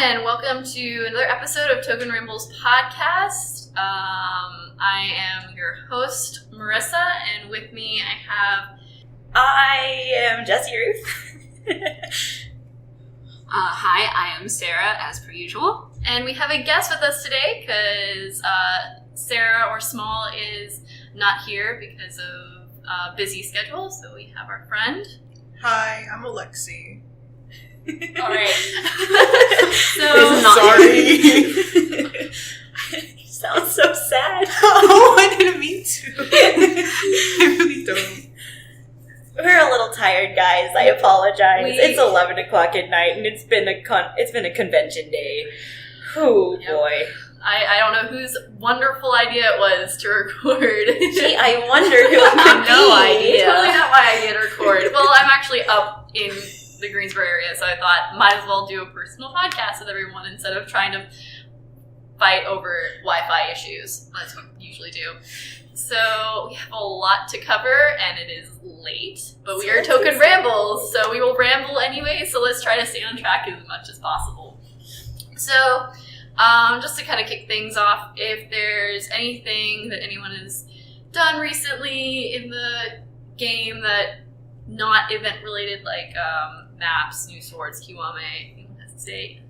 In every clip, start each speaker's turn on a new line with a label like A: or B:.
A: And welcome to another episode of Touken Ramble's podcast. I am your host, Marissa, and with me
B: I am Jessie Ruth.
C: Hi, I am Sarah, as per usual.
A: And we have a guest with us today because Sarah, or Small, is not here because of busy schedule, so we have our friend.
D: Hi, I'm Alexi.
A: All right.
B: Sorry. You sound so sad.
D: Oh, I didn't mean to. I really don't.
B: We're a little tired, guys. I apologize. It's 11 o'clock at night, and it's been a convention day. Oh boy.
A: I don't know whose wonderful idea it was to record.
B: Gee, I wonder who it could be.
A: No idea. Totally not my idea to record. Well, I'm actually up in the Greensboro area, so I thought might as well do a personal podcast with everyone instead of trying to fight over Wi-Fi issues. That's what we usually do. So we have a lot to cover, and it is late, but we are Touken Rambles, so we will ramble anyway, so let's try to stay on track as much as possible. So, just to kind of kick things off, if there's anything that anyone has done recently in the game that not event related, like maps, new swords, Kiwame, anyone has to say?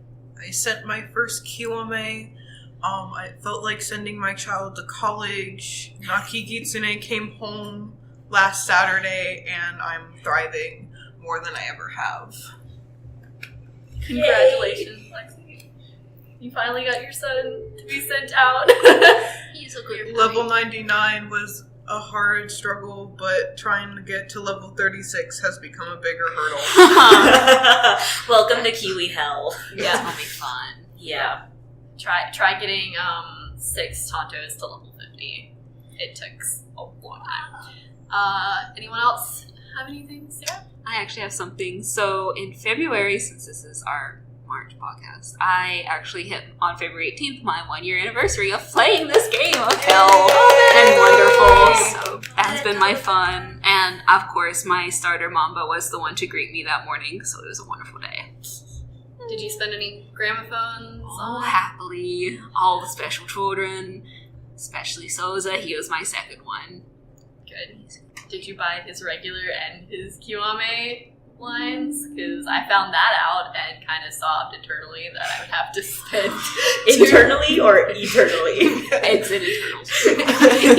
D: I sent my first Kiwame. I felt like sending my child to college. Naki Kitsune came home last Saturday, and I'm thriving more than I ever have.
A: Congratulations, Lexi. You finally got your son to be sent out. He's a good boy.
D: Level 99 was a hard struggle, but trying to get to level 36 has become a bigger hurdle.
B: Welcome to Kiwi Hell.
A: Yeah.
C: That'll be fun.
B: Yeah.
A: Try getting 6 Tontos to level 50. It took a long time. Anyone else have anything, Sarah?
C: I actually have something. So in February, since this is our March podcast, I actually hit on February 18th my 1-year anniversary of playing this game of hell and wonderful. So that has been my fun. And of course, my starter Mamba was the one to greet me that morning, so it was a wonderful day.
A: Did you spend any gramophones?
C: Oh, happily. All the special children, especially Soza. He was my second one.
A: Good. Did you buy his regular and his Kiwame lines? Because I found that out and kind of sobbed internally that I would have to spend...
B: Internally or eternally?
C: It's an eternal.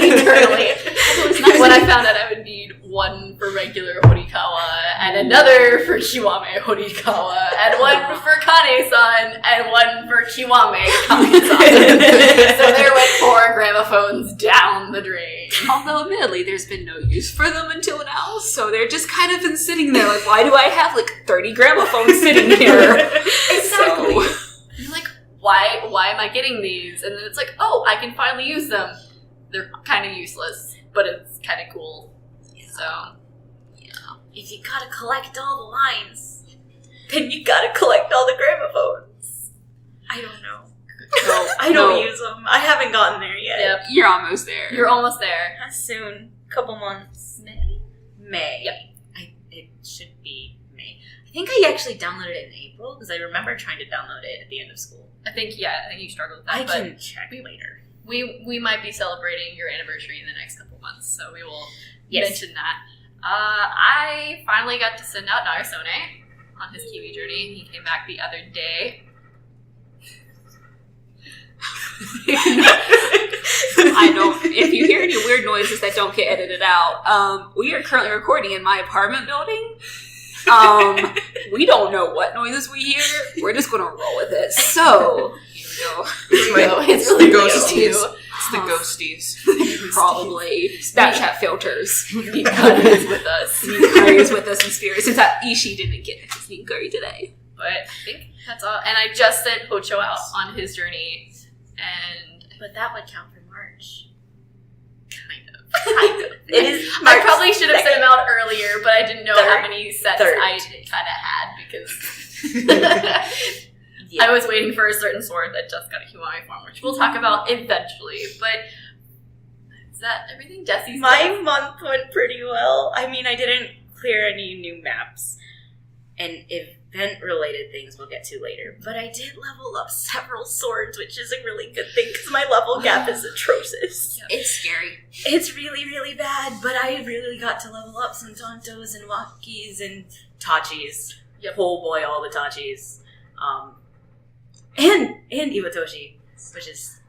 A: Eternally. When I found out I would need one for regular Horikawa, and another for Kiwame Horikawa, and one for Kane-san, and one for Kiwame Kane-san. So there went 4 gramophones down the drain.
C: Although, admittedly, there's been no use for them until now, so they're just kind of been sitting there like, why do I have like 30 gramophones sitting here?
A: Exactly.
C: So.
A: You're like, why am I getting these? And then it's like, oh, I can finally use them. They're kind of useless, but it's kind of cool.
C: Yeah.
A: So,
B: yeah. If you gotta collect all the lines, then you gotta collect all the gramophones. I don't know. No, I don't use them. I haven't gotten there yet.
A: Yep.
C: You're almost there.
A: You're almost there.
B: Soon. Couple months. May.
A: Yep.
B: It should be May. I think I actually downloaded it in April, because I remember trying to download it at the end of school.
A: I think you struggled with that.
B: I
A: but
B: can check later.
A: We might be celebrating your anniversary in the next couple months, so we will
B: Yes.
A: mention that. I finally got to send out Nagasone on his Kiwi journey. He came back the other day.
C: I don't. If you hear any weird noises that don't get edited out, we are currently recording in my apartment building. We don't know what noises we hear. We're just gonna roll with it. So here we go.
A: It's really
D: the
A: real
D: ghosties.
A: too.
D: It's the ghosties.
C: Probably Snapchat filters.
A: Nikari is with us.
C: Nikari is with us in spirit. Since Ishii didn't get his Nikari today.
A: But I think that's all. And I just sent Hocho out on his journey.
B: But that would count for March. It is.
A: I probably should have sent them out earlier, but I didn't know how many sets
B: Third.
A: I kind of had because
B: Yeah.
A: I was waiting for a certain sword that just got a Kiwame form, which we'll talk about eventually. But is that everything? Desi's
B: My month went pretty well. I mean, I didn't clear any new maps, and event-related things we'll get to later. But I did level up several swords, which is a really good thing because my level gap is atrocious.
C: It's scary.
B: It's really, really bad, but I really got to level up some Tontos and Wakis and Tachis.
A: Yep.
B: Oh boy, all the Tachis. And Iwatoshi, which is...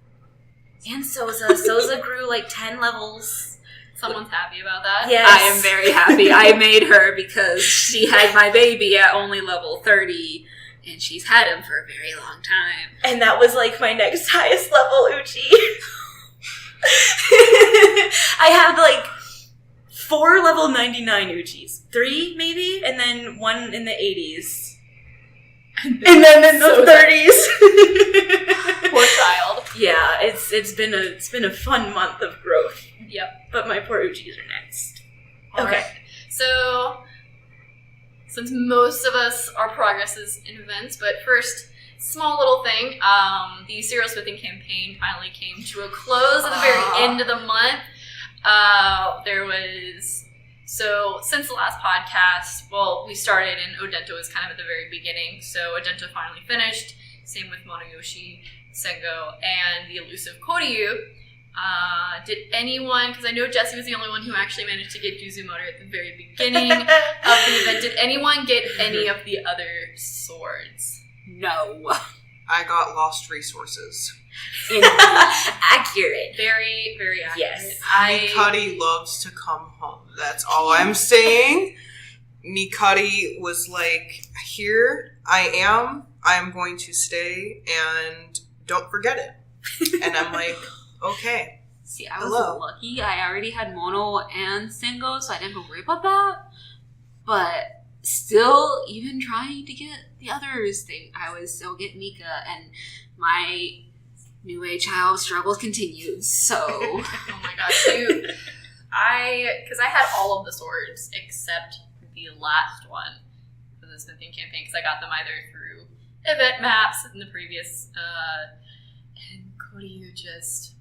B: And Soza. Soza grew like 10 levels.
A: Someone's happy about that.
B: Yes.
C: I am very happy. I made her because she had my baby at only level 30, and she's had him for a very long time.
B: And that was like my next highest level Uchi. I have like 4 level 99 Uchis. 3 maybe? And then 1 in the 80s. And then in the 30s.
A: Poor child.
B: Yeah, it's been a fun month of growth.
A: Yep.
B: But my poor Uchis are next.
A: All
B: Okay.
A: right. So, since most of us, our progress is in events, but first, small little thing, the serial smithing campaign finally came to a close at the very end of the month. So since the last podcast, well, we started and Odento was kind of at the very beginning, so Odento finally finished, same with Monoyoshi, Sengo, and the elusive Koryu. Did anyone, because I know Jessie was the only one who actually managed to get Duzumoto at the very beginning of the event, did anyone get any of the other swords?
C: No.
D: I got lost resources.
B: Accurate.
A: Very, very accurate.
B: Yes.
D: Nikari loves to come home. That's all I'm saying. Nikari was like, here I am going to stay, and don't forget it. And I'm like, okay.
C: See, I was
D: Hello.
C: lucky. I already had Mono and Sengo, so I didn't have to worry about that. But still, even trying to get the others, I was still getting Nika, and my new age child struggles continued, so...
A: Oh my gosh, because I had all of the swords except the last one for the smithing campaign, because I got them either through event maps in the previous, and Koryu just...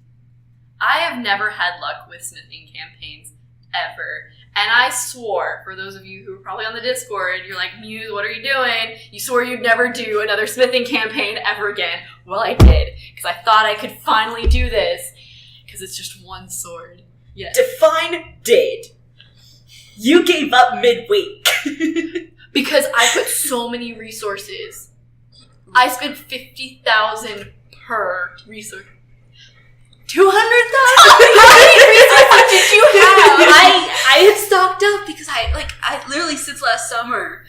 A: I have never had luck with smithing campaigns, ever. And I swore, for those of you who are probably on the Discord, you're like, Muse, what are you doing? You swore you'd never do another smithing campaign ever again. Well, I did, because I thought I could finally do this, because it's just one sword. Yes.
B: Define did. You gave up mid-week.
A: Because I put so many resources. I spent 50,000 per resource. 200,000? How many resources did you have?
C: I had stocked up because I literally since last summer,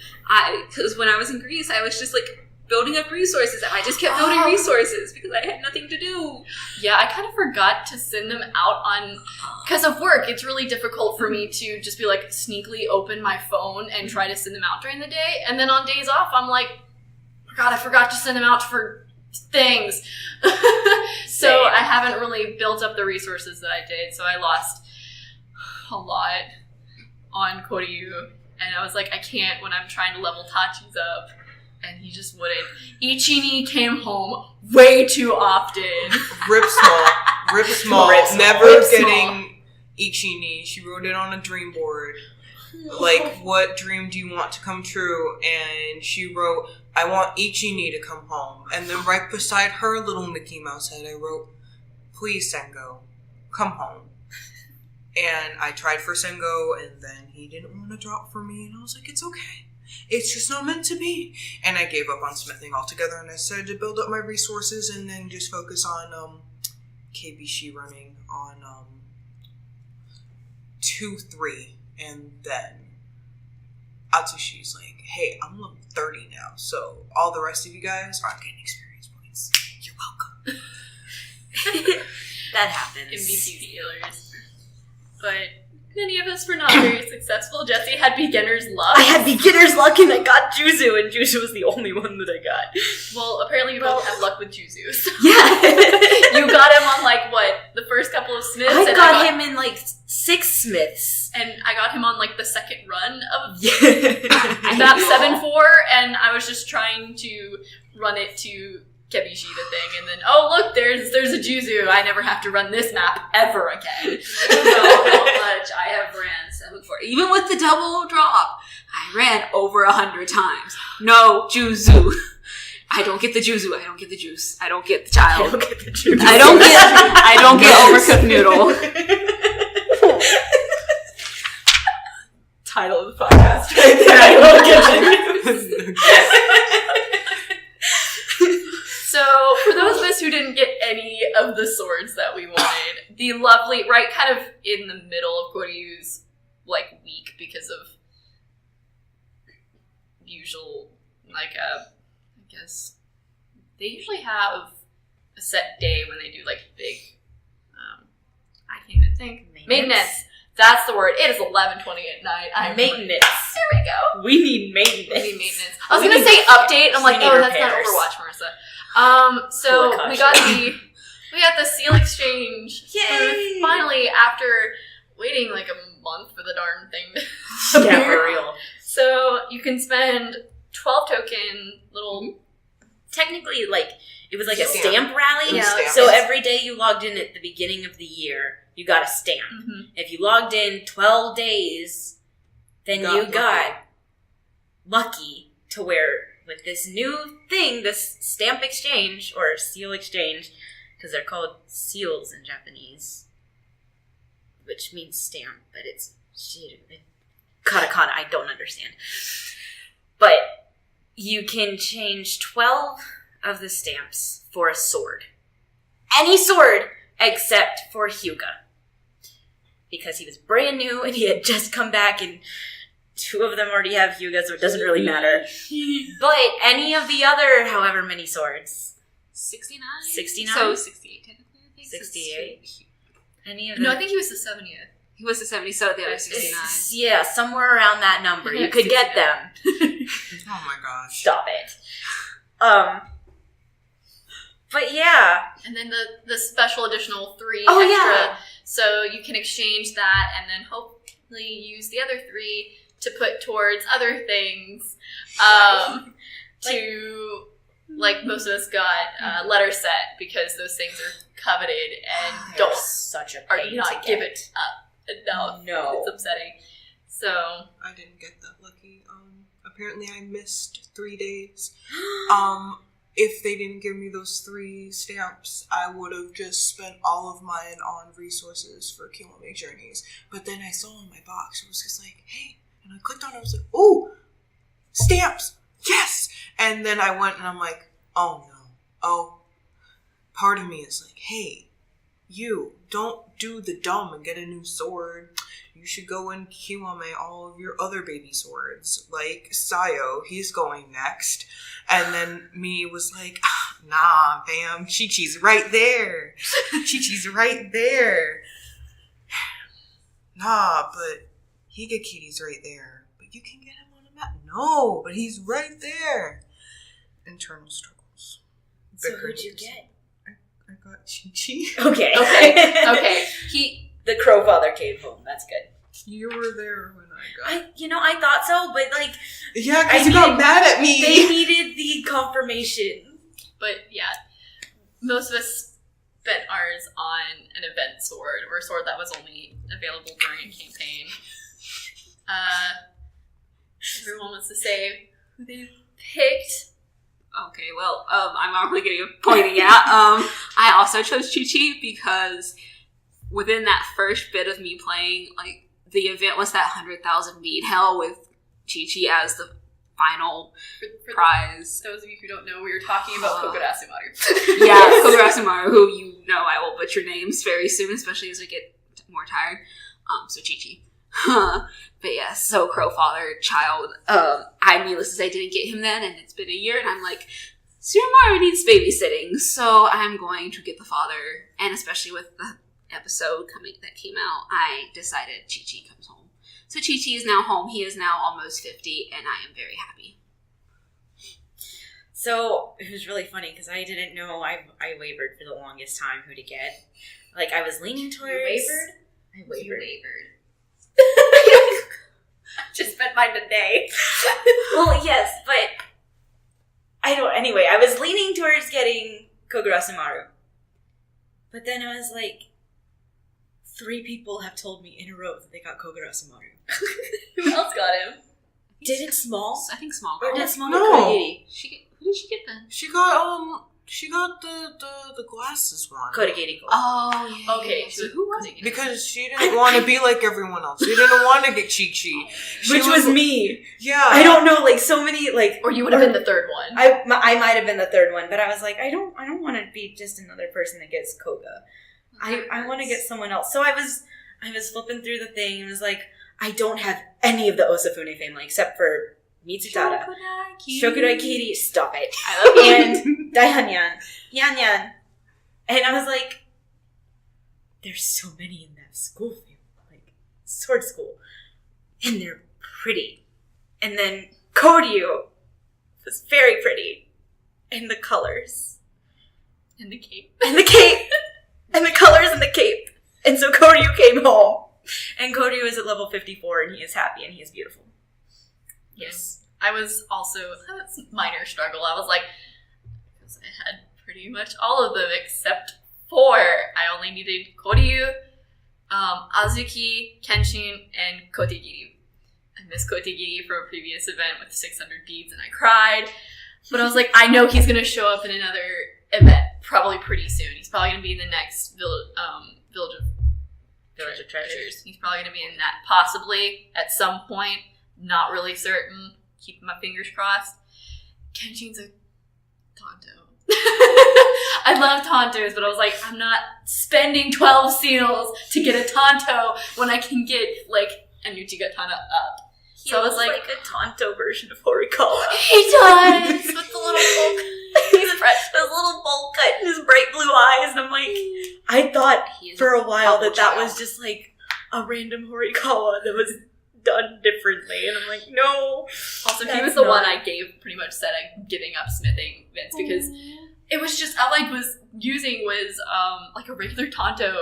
C: because when I was in Greece, I was just like building up resources. I just kept building resources because I had nothing to do.
A: Yeah, I kind of forgot to send them out on, because of work, it's really difficult for me to just be like sneakily open my phone and try to send them out during the day. And then on days off, I'm like, God, I forgot to send them out for things. So
B: Same.
A: I haven't really built up the resources that I did. So I lost a lot on Koryu. And I was like, I can't when I'm trying to level Tachi's up. And he just wouldn't. Ichini came home way too often.
D: Rip small. Rip small.
B: Rip small.
D: Never
A: Rip small.
D: getting Ichini. She wrote it on a dream board. Like, what dream do you want to come true? And she wrote, I want Ichini to come home. And then right beside her little Mickey Mouse head, I wrote, please, Sengo, come home. And I tried for Sengo, and then he didn't want to drop for me. And I was like, it's okay. It's just not meant to be. And I gave up on smithing altogether, and I started to build up my resources and then just focus on KBC running on 2-3. And then Atsushi's like, hey, I'm level 30 now, so all the rest of you guys aren't getting experience points. You're welcome.
B: That happens.
A: NBC dealers. But many of us were not very successful. Jesse had beginner's luck.
B: I had beginner's luck and I got Juzu, and Juzu was the only one that I got.
A: Well, apparently you both have luck with Juzu. So.
B: Yeah.
A: You got him on, like, what, the first couple of Smiths?
B: I got him in, like, 6 Smiths.
A: And I got him on, like, the second run of
B: Yeah.
A: map 7-4, and I was just trying to run it to Kebishida thing, and then, oh, look, there's a Juzu. I never have to run this map ever again.
C: So how much I have ran 7-4. Even with the double drop, I ran over 100 times. No Juzu. I don't get the Juzu. I don't get the juice. I don't get the child.
B: I don't get the juice.
C: I don't get overcooked noodle.
B: Title of the podcast right there. I don't get the juice.
A: So, for those of us who didn't get any of the swords that we wanted, the lovely, right kind of in the middle of Koryu's, like, week because of usual, like, I guess, they usually have a set day when they do, like, big, I can't even think. Maintenance. That's the word. It is 11:20 at night.
B: Maintenance.
A: There we go.
B: We need maintenance.
A: We need maintenance. I was going to say update. I'm like,
B: need
A: oh, that's not
B: repairs.
A: Overwatch, Marissa. So we got the seal exchange.
B: Yay!
A: Finally, after waiting like a month for the darn thing to
B: Yeah,
A: appear.
B: for real.
A: So you can spend 12 token little.
B: Technically, like, it was like a
D: Stamp.
B: stamp rally.
A: Yeah,
D: Stamp.
B: So every day you logged in at the beginning of the year, you got a stamp.
A: Mhm.
B: If you logged in 12 days, then you got lucky to where with this new thing, this stamp exchange or seal exchange, because they're called seals in Japanese, which means stamp, but it's katakana. I don't understand. But you can change 12 of the stamps for a sword. Any sword except for Hyuga. Because he was brand new and he had just come back and 2 of them already have Hyuga, so it doesn't really matter. But any of the other however many swords.
C: 69?
B: 69?
C: So 68 technically, I think.
B: 68? Any of
A: No,
B: them?
A: I think he was the 70th.
C: He was the 70, so the other 69.
B: Yeah, somewhere around that number. You could get them.
D: Oh my gosh.
B: Stop it. But yeah.
A: And then the special additional 3
B: Oh,
A: extra.
B: yeah.
A: So you can exchange that and then hopefully use the other 3 to put towards other things. To, like, most of us got letter set because those things are coveted and
B: They're
A: don't
B: such a
A: or
B: pain
A: do not
B: to
A: give
B: get.
A: it up enough.
B: No.
A: It's upsetting. So
D: I didn't get that lucky. Apparently I missed 3 days. If they didn't give me those 3 stamps, I would have just spent all of mine on resources for Kiwame journeys. But then I saw in my box, it was just like, hey, and I clicked on it, I was like, oh, stamps, yes! And then I went and I'm like, oh no, oh, part of me is like, hey, you, don't do the dumb and get a new sword. You should go and Kiwame all of your other baby swords, like Sayo, he's going next. And then me was like, nah, fam, Chi-Chi's right there. Chi-Chi's right there. Nah, but Higakiri's right there. But you can get him on a map. No, but he's right there. Internal struggles.
B: So
D: Bickering.
B: who'd you get?
D: I got Chi-Chi.
B: Okay.
A: okay.
B: The crow father came home. That's good.
D: You were there when I got.
B: I thought so, but like
D: Yeah, because you got mad at me.
B: they needed the confirmation.
A: But yeah, most of us spent ours on an event sword or a sword that was only available during a campaign. Everyone wants to say who they picked.
C: Okay, well, I'm not really getting pointing at. I also chose Chi-Chi because within that first bit of me playing, like, the event was that 100,000 bead hell with Chi-Chi as the final
A: For
C: prize.
A: those of you who don't know, we were talking about Kogarasumaru.
C: Yeah, Kogarasumaru, who you know I will butcher names very soon, especially as we get more tired. So Chi-Chi. But yeah, so Crow Father, child. I, needless to say, didn't get him then, and it's been a year, and I'm like, Sumaru needs babysitting, so I'm going to get the father, and especially with the episode that came out, I decided Chi-Chi comes home. So Chi-Chi is now home. He is now almost 50, and I am very happy.
B: So it was really funny because I didn't know. I wavered for the longest time who to get. Like, I was leaning towards...
A: You wavered?
B: I wavered.
A: You wavered. Just spent mine today.
B: Well, yes, but anyway, I was leaning towards getting Kogurasumaru. But then I was like, 3 people have told me in a row that they got Kogurasumaru.
A: Who else got him?
B: Didn't Small?
C: I think Small.
B: Or did Small
D: No.
B: get Kodagiri?
C: Who did she get then?
D: She got the glasses one.
B: Kodagiri.
C: Oh, yeah.
A: Okay,
C: So who was it?
D: Because she didn't want to be like everyone else. She didn't want to get Chi-Chi.
B: Which was me.
D: Yeah.
B: I don't know, like, so many, like...
A: Or you would have been the third one.
B: I might have been the third one, but I was like, I don't want to be just another person that gets Koga. I want to get someone else. So I was flipping through the thing and was like, I don't have any of the Osafune family except for Mitsutada, Shokurai Kiri, stop it,
C: I love you.
B: and Daihanyan, Yanyan. And I was like, there's so many in that school family, like, sword school. And they're pretty. And then Koryu was very pretty. And the colors.
A: And the cape.
B: And the cape. And the colors and the cape. And so Koryu came home. And Koryu is at level 54 and he is happy and he is beautiful. Yes.
A: I was also a minor struggle. I was like, because I had pretty much all of them except 4. I only needed Koryu, Azuki, Kenshin, and Kotegiri. I missed Kotegiri from a previous event with 600 beads and I cried. But I was like, I know he's going to show up in another event probably pretty soon. He's probably going to be in the next Village of Treasures. He's probably going to be in that possibly at some point. Not really certain. Keeping my fingers crossed. Kenshin's a Tonto. I love Tontos, but I was like, I'm not spending 12 seals to get a Tonto when I can get, like, a Nuchigatana up. So I was like
B: a Tonto version of Horikawa.
A: He does! With the little bowl.
B: He's fresh, his little bowl cut and his bright blue eyes, and I'm like, I thought for a while that was just like a random Horikawa that was done differently, and I'm like, no.
A: Also, he was the one I pretty much said I'm giving up smithing Vince because it was just all I was using was like a regular Tonto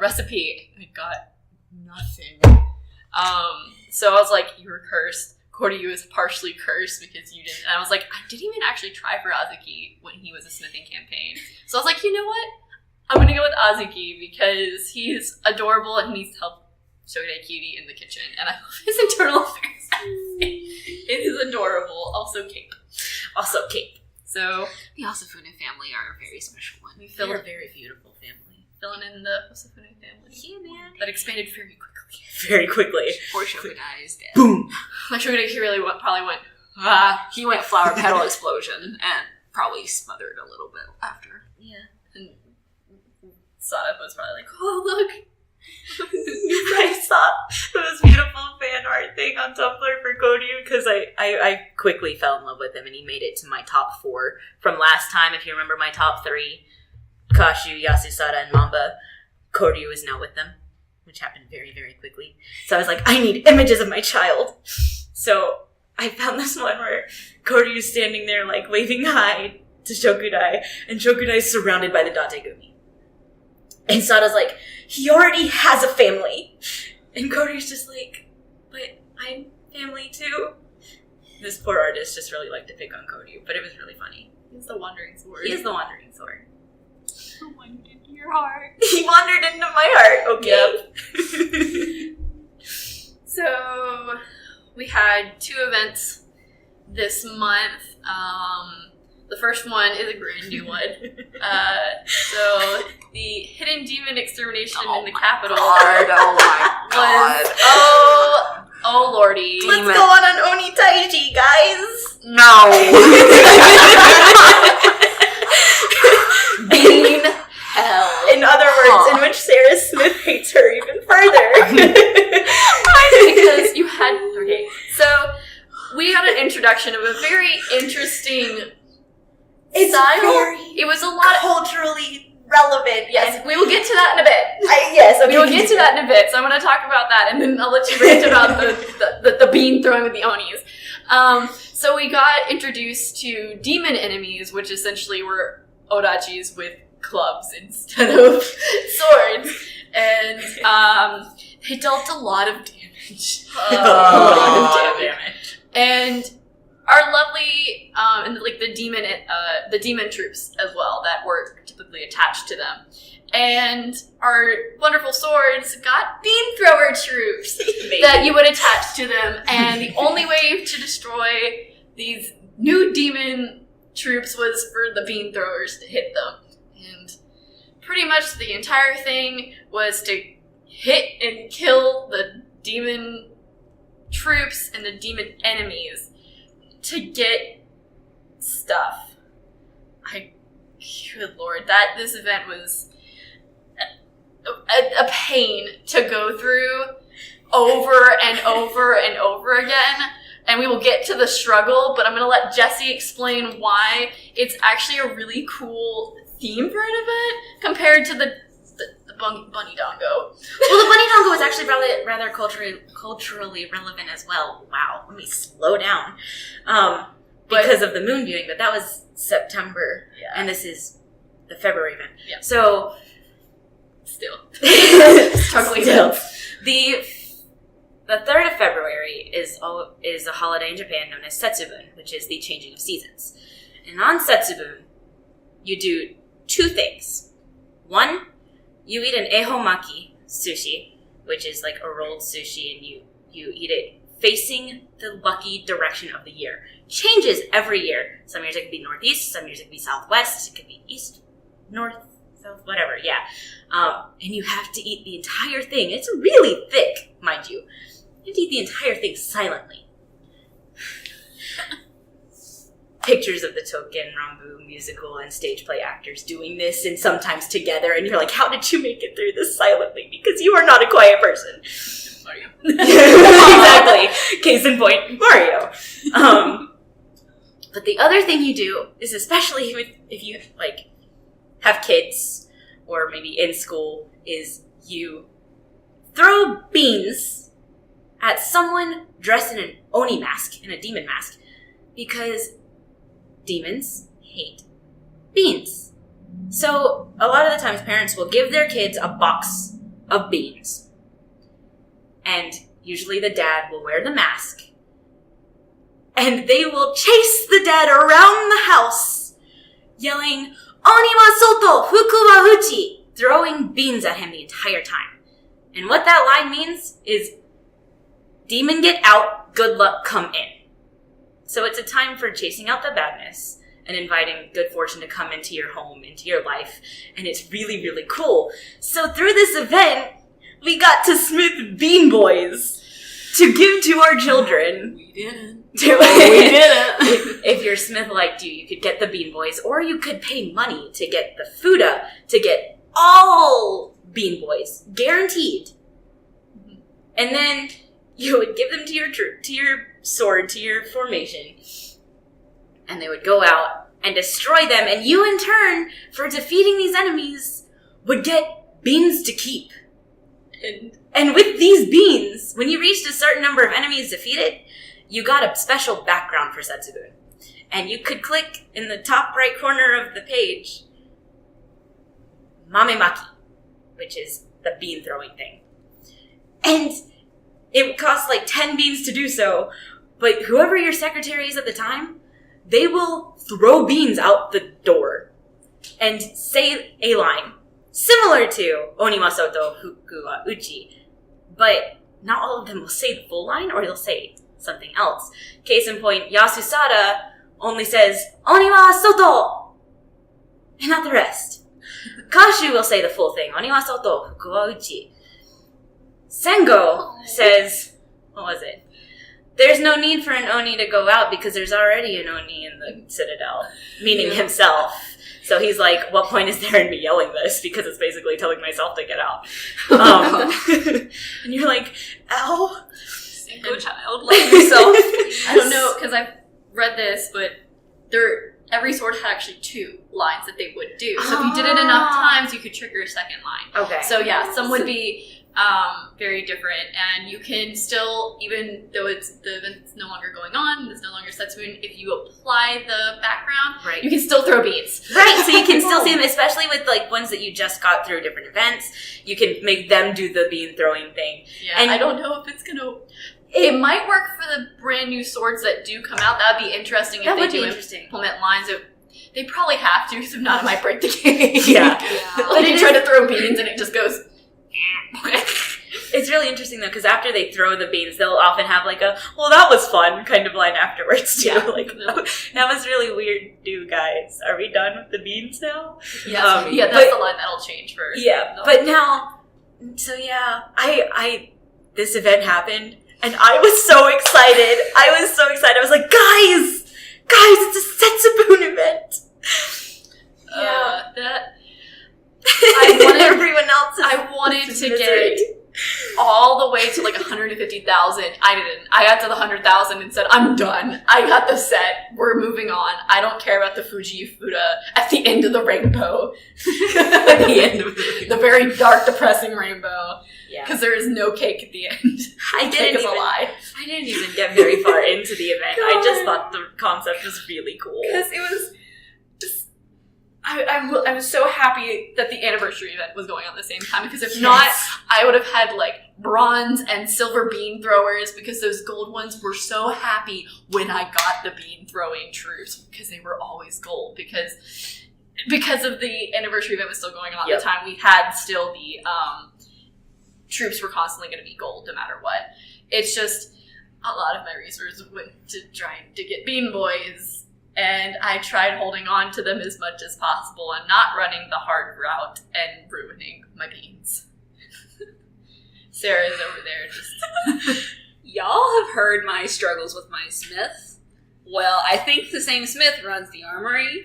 A: recipe. I got nothing. So I was like, you were cursed. Koryu is partially cursed because you didn't. And I was like, I didn't even actually try for Azuki when he was a smithing campaign. So I was like, you know what? I'm going to go with Azuki because he's adorable and he needs help Shogunai Cutie in the kitchen. And I love his internal affairs. It is adorable. Also Cape. So
C: The Osafune family are a very special one.
B: They're a very beautiful family.
A: filling in the Osafune family.
B: Yeah, man.
A: That expanded very quickly.
B: Very quickly.
C: Poor Shogunai is dead.
B: Boom.
A: My Shogunai really probably went,
C: He went flower petal explosion and probably smothered a little bit after.
B: Yeah.
A: and Sada was probably like, oh, look.
B: I saw the most beautiful fan art thing on Tumblr for Koryu because I quickly fell in love with him and he made it to my top 4 from last time. If you remember my top 3, Kashu, Yasusada, and Mamba, Koryu is now with them, which happened very, very quickly. So I was like, I need images of my child. So I found this one where Koryu's standing there like waving hi to Shokunai, and Shokunai is surrounded by the Dategumi. And Sada's like, he already has a family. And Koryu's just like, but I'm family too. This poor artist just really liked to pick on Koryu, but it was really funny.
A: He's the Wandering Sword.
B: He is the Wandering Sword.
C: Who wandered into your heart?
B: He wandered into my heart, okay?
A: Yep. So, we had 2 events this month. The first one is a brand new one. So, the Hidden Demon Extermination in the capital
C: Oh my god.
A: was, oh lordy.
B: Let's go on an Oni Taiji, guys!
C: No.
A: Bean hell.
B: In other words, in which Sarah Smith hates her even further.
A: Because you had, okay, so we got an introduction of a very interesting
B: It's
A: style.
B: very
A: It was a lot
B: culturally relevant.
A: Yes, we will get to that in a bit.
B: Yes, okay.
A: We will get to that in a bit, so I'm going to talk about that, and then I'll let you rant about the bean throwing with the Onis. So we got introduced to demon enemies, which essentially were Odachis with clubs instead of swords, and they dealt a lot of damage. And our lovely, and like the demon troops as well that were typically attached to them. And our wonderful swords got beam thrower troops that you would attach to them. And the only way to destroy these new demon troops was for the beam throwers to hit them. And pretty much the entire thing was to hit and kill the demon troops and the demon enemies to get stuff. Good lord, this event was a pain to go through over and over and over again. And we will get to the struggle, but I'm going to let Jessie explain why it's actually a really cool theme for an event compared to the bunny dongo.
B: Well, the bunny dongo is actually rather culturally relevant as well. Wow, let me slow down. Because of the moon viewing, but that was September, and this is the February event.
A: Yeah.
B: So,
A: still. Struggling.
B: The 3rd of February is a holiday in Japan known as Setsubun, which is the changing of seasons. And on Setsubun, you do 2 things. 1, you eat an ehomaki sushi, which is like a rolled sushi, and you eat it facing the lucky direction of the year. Changes every year. Some years it could be northeast, some years it could be southwest, it could be east, north, south, whatever, yeah. And you have to eat the entire thing. It's really thick, mind you. You have to eat the entire thing silently. Pictures of the Touken, Ranbu musical and stage play actors doing this, and sometimes together, and you're like, how did you make it through this silently? Because you are not a quiet person.
A: Mario.
B: Exactly. Case in point, Mario. But the other thing you do is, especially if you like have kids or maybe in school, is you throw beans at someone dressed in an Oni mask, in a demon mask, because demons hate beans. So a lot of the times parents will give their kids a box of beans. And usually the dad will wear the mask. And they will chase the dad around the house, yelling, "Oni wa soto, fuku wa uchi," throwing beans at him the entire time. And what that line means is, demon get out, good luck come in. So it's a time for chasing out the badness and inviting good fortune to come into your home, into your life. And it's really, really cool. So through this event, we got to smith bean boys to give to our children.
C: We didn't.
B: We didn't. If your smith liked you could get the bean boys, or you could pay money to get the fuda, to get all bean boys, guaranteed. And then you would give them to your troop, to your sword, to your formation, and they would go out and destroy them, and you in turn, for defeating these enemies, would get beans to keep. And with these beans, when you reached a certain number of enemies defeated, you got a special background for Setsubun. And you could click in the top right corner of the page, Mamemaki, which is the bean throwing thing. And it would cost like 10 beans to do so, but whoever your secretary is at the time, they will throw beans out the door and say a line similar to Oni wa soto, fuku wa uchi, but not all of them will say the full line, or they'll say something else. Case in point, Yasusada only says Oni wa soto, and not the rest. Kashu will say the full thing, Oni wa soto, fuku wa uchi. Sengo says, what was it? There's no need for an Oni to go out because there's already an Oni in the Citadel, meaning himself. So he's like, what point is there in me yelling this? Because it's basically telling myself to get out. And you're like, ow.
C: Single child, like yourself.
A: I don't know, because I've read this, but every sword had actually 2 lines that they would do. So if you did it enough times, you could trigger a second line.
B: Okay.
A: So yeah, some would be very different, and you can still, even though the event's no longer going on, it's no longer Sadamune, if you apply the background, you can still throw beans.
B: Right, so you can still see them, especially with like ones that you just got through different events. You can make them do the bean throwing thing.
A: Yeah,
B: and
A: I don't know if it's gonna. It might work for the brand new swords that do come out. That'd be interesting if they do implement lines. They probably have to, because if not, it might break the game.
B: Yeah.
A: Like you try to throw beans and it just goes.
B: It's really interesting though, because after they throw the beans, they'll often have like a "well, that was fun" kind of line afterwards too.
A: Yeah.
B: Like that was really weird, too, guys. Are we done with the beans now?
A: Yeah, that's the line that'll change for.
B: But now, so yeah, I this event happened, and I was so excited. I was like, guys, it's a Setsubun event. Everyone else.
A: I wanted to get all the way to like 150,000. I didn't. I got to the 100,000 and said, I'm done. I got the set. We're moving on. I don't care about the Fuji Fuda at the end of the rainbow. At the end of the very dark, depressing rainbow. Yeah. Because there is no cake at the end. I didn't even
B: get very far into the event. God. I just thought the concept was really cool.
A: Because it was just... I was so happy that the anniversary event was going on at the same time, because if not, I would have had like bronze and silver bean throwers, because those gold ones were so happy when I got the bean throwing troops, because they were always gold, because of the anniversary event was still going on at the time. We had still the troops were constantly going to be gold no matter what. It's just a lot of my resources went to trying to get bean boys. And I tried holding on to them as much as possible and not running the hard route and ruining my beans. Sarah's over there just...
C: Y'all have heard my struggles with my smith. Well, I think the same smith runs the armory.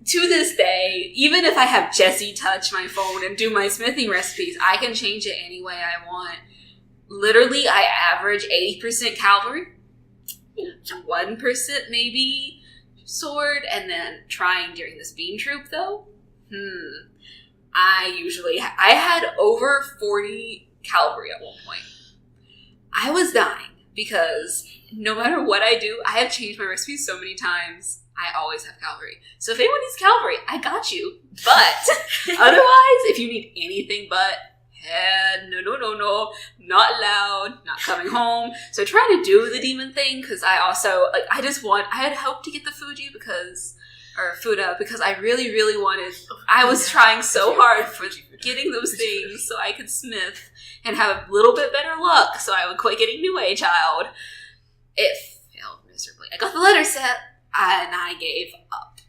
C: To this day, even if I have Jessie touch my phone and do my smithing recipes, I can change it any way I want. Literally, I average 80% cavalry, 1% maybe sword, and then trying during this bean troop though. I had over 40 cavalry at one point. I was dying because no matter what I do, I have changed my recipes so many times. I always have cavalry. So if anyone needs cavalry, I got you. But otherwise, if you need anything but no, not allowed, not coming home. So trying to do the demon thing, because I also, like, I had hoped to get the Fuda because I really, really wanted, I was trying so hard for getting those things so I could smith and have a little bit better luck so I would quit getting New Age Child. It failed miserably. I got the letter set and I gave up.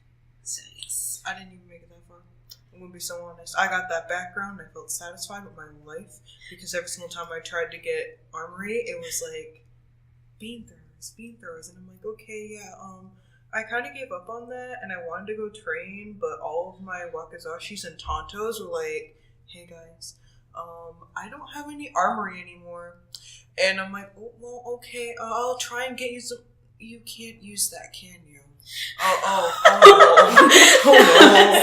C: So yes.
D: I didn't even make it that far. I'm gonna be so honest. I got that background. I felt satisfied with my life because every single time I tried to get armory, it was like bean throwers, and I'm like, okay, yeah. I kind of gave up on that, and I wanted to go train, but all of my wakizashis and tantos were like, hey guys, I don't have any armory anymore, and I'm like, oh, well, okay, I'll try and get you some. You can't use that, can you? Oh no.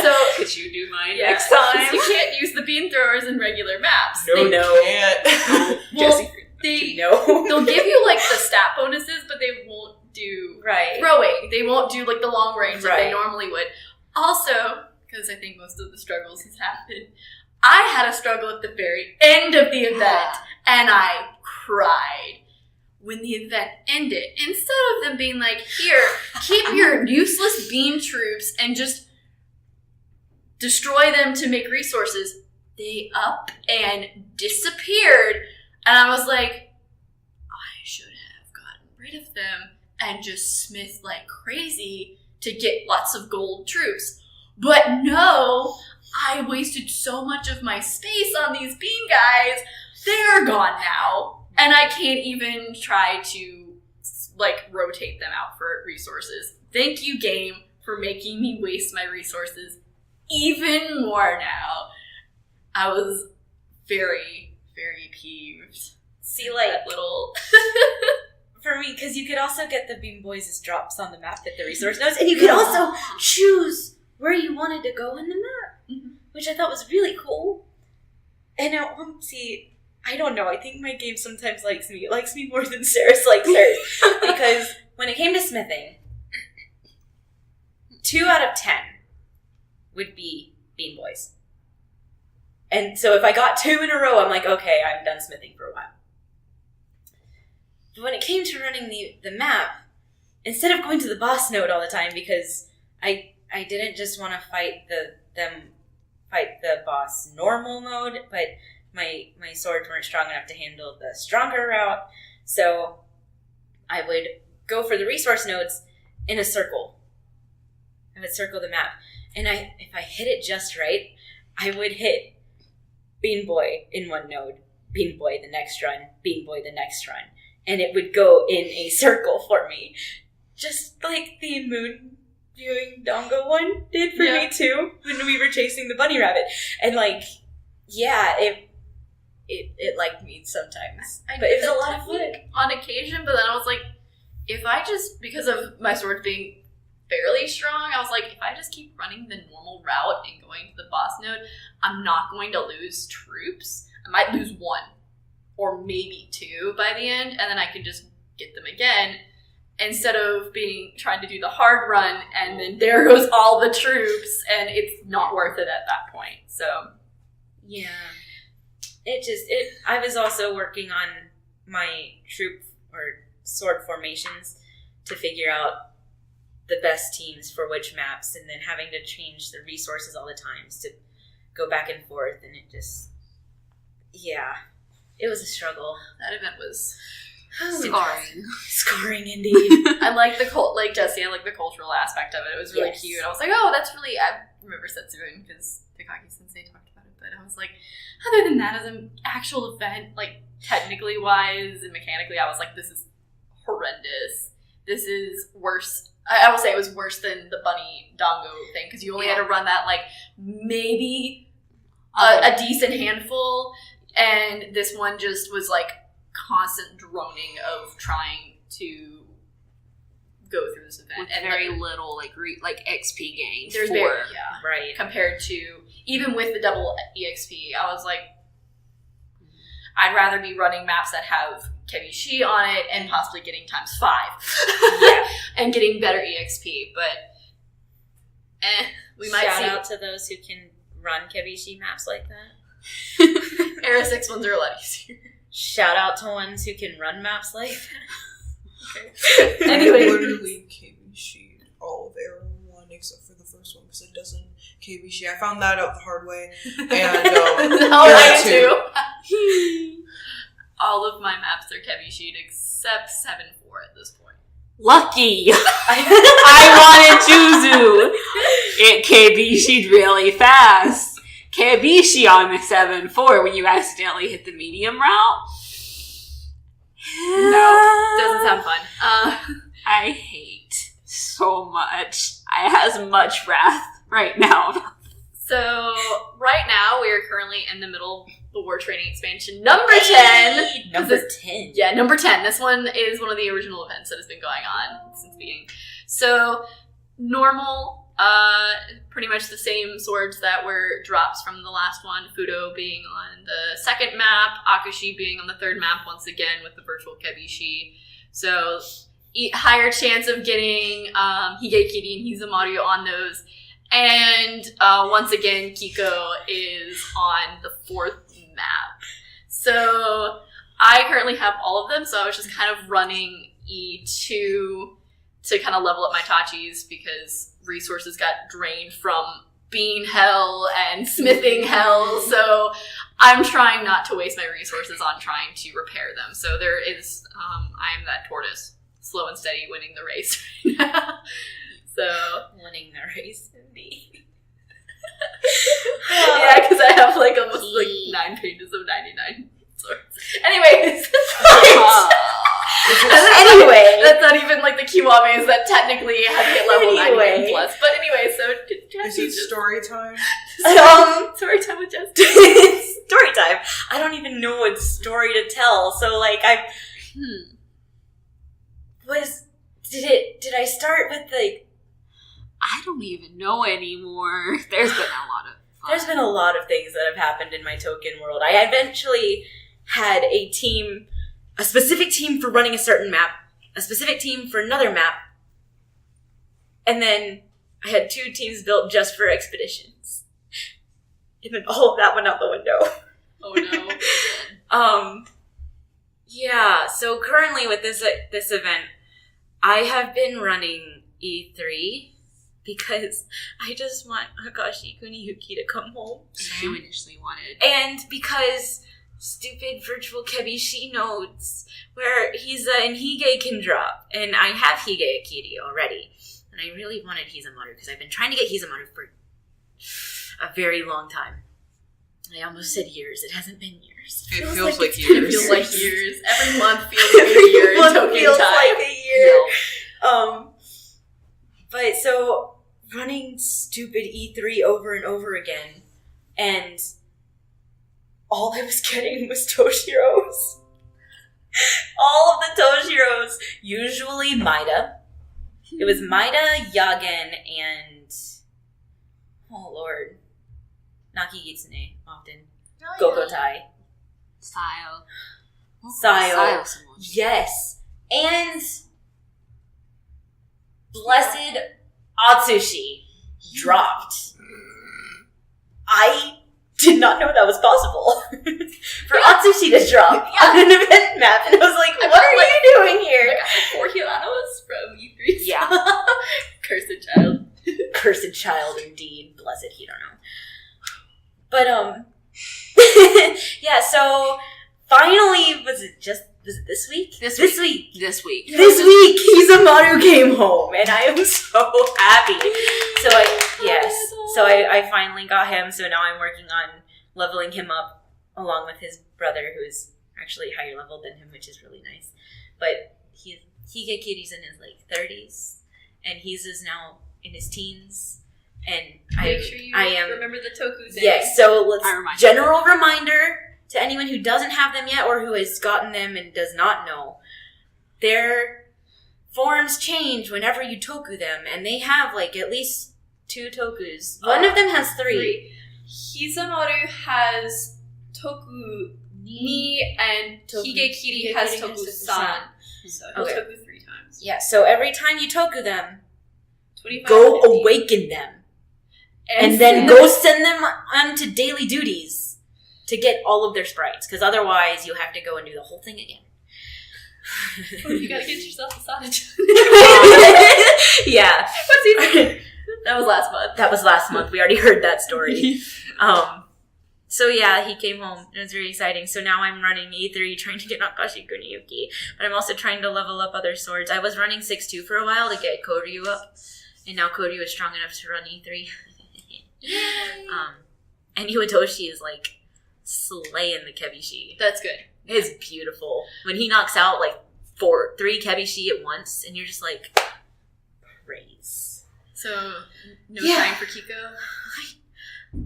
A: So
C: could you do mine next time?
A: You can't use the bean throwers in regular maps.
D: No,
A: they
D: can't.
C: Jesse,
A: they'll give you like the stat bonuses, but they won't do throwing. They won't do like the long range that they normally would. Also, because I think most of the struggles has happened, I had a struggle at the very end of the event, and I cried. When the event ended, instead of them being like, here, keep your useless bean troops and just destroy them to make resources, they up and disappeared. And I was like, I should have gotten rid of them and just smith like crazy to get lots of gold troops. But no, I wasted so much of my space on these bean guys. They're gone now. And I can't even try to, like, rotate them out for resources. Thank you, game, for making me waste my resources even more now. I was very, very peeved.
B: See, like,
A: that little...
B: for me, because you could also get the Bean Boys as drops on the map at the resource nodes, and you could also choose where you wanted to go in the map, which I thought was really cool. And see, I don't know, I think my game sometimes likes me. It likes me more than Sarah's likes hers. Because when it came to smithing, 2 out of 10 would be Bean Boys. And so if I got 2 in a row, I'm like, okay, I'm done smithing for a while. But when it came to running the map, instead of going to the boss node all the time, because I didn't just want to fight the boss normal mode, but my swords weren't strong enough to handle the stronger route, so I would go for the resource nodes in a circle. I would circle the map, and if I hit it just right, I would hit Bean Boy in one node, Bean Boy the next run, Bean Boy the next run, and it would go in a circle for me, just like the moon viewing Dongo one did for me too, when we were chasing the bunny rabbit. And it liked me sometimes. But it was a lot of fun.
A: On occasion, but then I was like, if I just, because of my swords being fairly strong, I was like, if I just keep running the normal route and going to the boss node, I'm not going to lose troops. I might lose 1 or maybe 2 by the end, and then I can just get them again, instead of trying to do the hard run, and then there goes all the troops, and it's not worth it at that point. So,
B: yeah. I was also working on my troop or sword formations to figure out the best teams for which maps, and then having to change the resources all the times to go back and forth, and it just, it was a struggle.
A: That event was
B: scarring indeed.
A: I like like Jessie, I like the cultural aspect of it. It was really cute. I was like, oh, that's really, I remember Setsubun because Takagi-sensei talked about it, but I was like, other than that, as an actual event, like technically wise and mechanically, I was like, this is horrendous. This is worse. I will say it was worse than the Bunny Dongo thing, because you only had to run that like maybe a decent handful, and this one just was like constant droning of trying to go through this event,
C: with
A: and
C: very little like XP gain.
A: There's right, compared to even with the double EXP, I was like, I'd rather be running maps that have Kebishi on it and possibly getting ×5 and getting better EXP, but we might
B: Shout
A: see.
B: out to those who can run Kebishi maps like that.
A: Era 6 ones are a lot easier.
B: Shout out to ones who can run maps like that.
A: Okay. Anyway,
D: literally Kiwame all of Era 1 except for the first one because it doesn't Kiwame. I found that out the hard way. And
A: I do. All of my maps are Kebishi except 7-4 at this point.
C: Lucky! I wanted Juzu! It Kebishi'd really fast. Kebishi on the 7-4 when you accidentally hit the medium route.
A: No, doesn't sound fun.
C: I hate so much. I has much wrath right now.
A: So, right now, we are currently in the middle of the War Training expansion. Number 10!
B: Number 10.
A: Yeah, number 10. This one is one of the original events that has been going on since the beginning. So, normal, pretty much the same swords that were drops from the last one. Fudo being on the second map, Akashi being on the third map once again with the virtual Kebishi. So, higher chance of getting Higekiri and Hizamaru on those. And once again, Kikkou is on the fourth map. So I currently have all of them, so I was just kind of running E2 to kind of level up my Tachis because resources got drained from being hell and smithing hell, so I'm trying not to waste my resources on trying to repair them. So there is, I am that tortoise, slow and steady, winning the race right now. So
B: winning the race, indeed.
A: Yeah, because I have like almost like 9 pages of 99 swords. Anyways,
B: anyway,
A: that's not even like the Kiwames that technically have hit level 99 plus. But anyway, so
D: is it story time?
A: Story time with Justin.
B: Story time. I don't even know what story to tell. So like did I start with like...
C: I don't even know anymore. There's been a lot of fun.
B: There's been a lot of things that have happened in my Touken world. I eventually had a specific team for running a certain map, a specific team for another map, and then I had 2 teams built just for expeditions. And then all of that went out the window.
A: Oh no.
B: Yeah, so currently with this event, I have been running E3 because I just want Akashi Kuniyuki to come home.
C: As you initially wanted.
B: And because stupid virtual Kebishi nodes where he's and Hige can drop. And I have Hige Akiri already. And I really wanted Hizamaru because I've been trying to get Hizamaru for a very long time. I almost said years. It hasn't been years.
D: It feels like
A: It
D: years.
A: feels like years. Every month feels like a year in Touken
B: feels
A: time.
B: like a year. But so running stupid E3 over and over again, and all I was getting was Toshiros. All of the Toshiros, usually Maida. It was Maida, Yagen, and oh lord, Naki Gitsune often. Gokotai.
C: Style.
B: Sayo.
C: So much.
B: Yes. And Blessed Atsushi dropped. I did not know that was possible. For Atsushi to drop on an event map, and I was like, what are you doing here?
A: I got like 4 Hilanos from E3.
B: Yeah.
A: Cursed child.
B: Cursed child indeed. Blessed, he don't know. But, yeah, so finally, was it this week?
C: This
B: week.
C: This week.
B: This week, Hizamaru came home, and I am so happy. So I finally got him, so now I'm working on leveling him up along with his brother, who is actually higher leveled than him, which is really nice. But Higekiri's in his, 30s, and he's now in his teens. And
A: Make sure you remember the Toku thing.
B: Yes, so general
C: you.
B: reminder to anyone who doesn't have them yet or who has gotten them and does not know. Their forms change whenever you toku them, and they have at least 2 tokus. One of them has 3.
A: Hizamaru has Toku Ni and Higekiri has Toku San. So he'll
B: Okay.
A: Toku 3 times.
B: Yeah, so every time you toku them,
A: 25,
B: go
A: 50.
B: awaken them. And then go send them onto daily duties to get all of their sprites, because otherwise you have to go and do the whole thing again.
A: You gotta get yourself a Sadamune.
B: Yeah.
A: What's he? That was last month.
B: That was last month. We already heard that story. So yeah, he came home. It was really exciting. So now I'm running E3, trying to get Nakashi Kuniyuki, but I'm also trying to level up other swords. I was running 6-2 for a while to get Koryu up, and now Koryu is strong enough to run E3. And Iwatoshi is slaying the Kebishi.
A: That's good.
B: It's beautiful. When he knocks out 3 Kebishi at once, and you're just praise.
A: So, no
B: Yeah.
A: trying for Kikkou?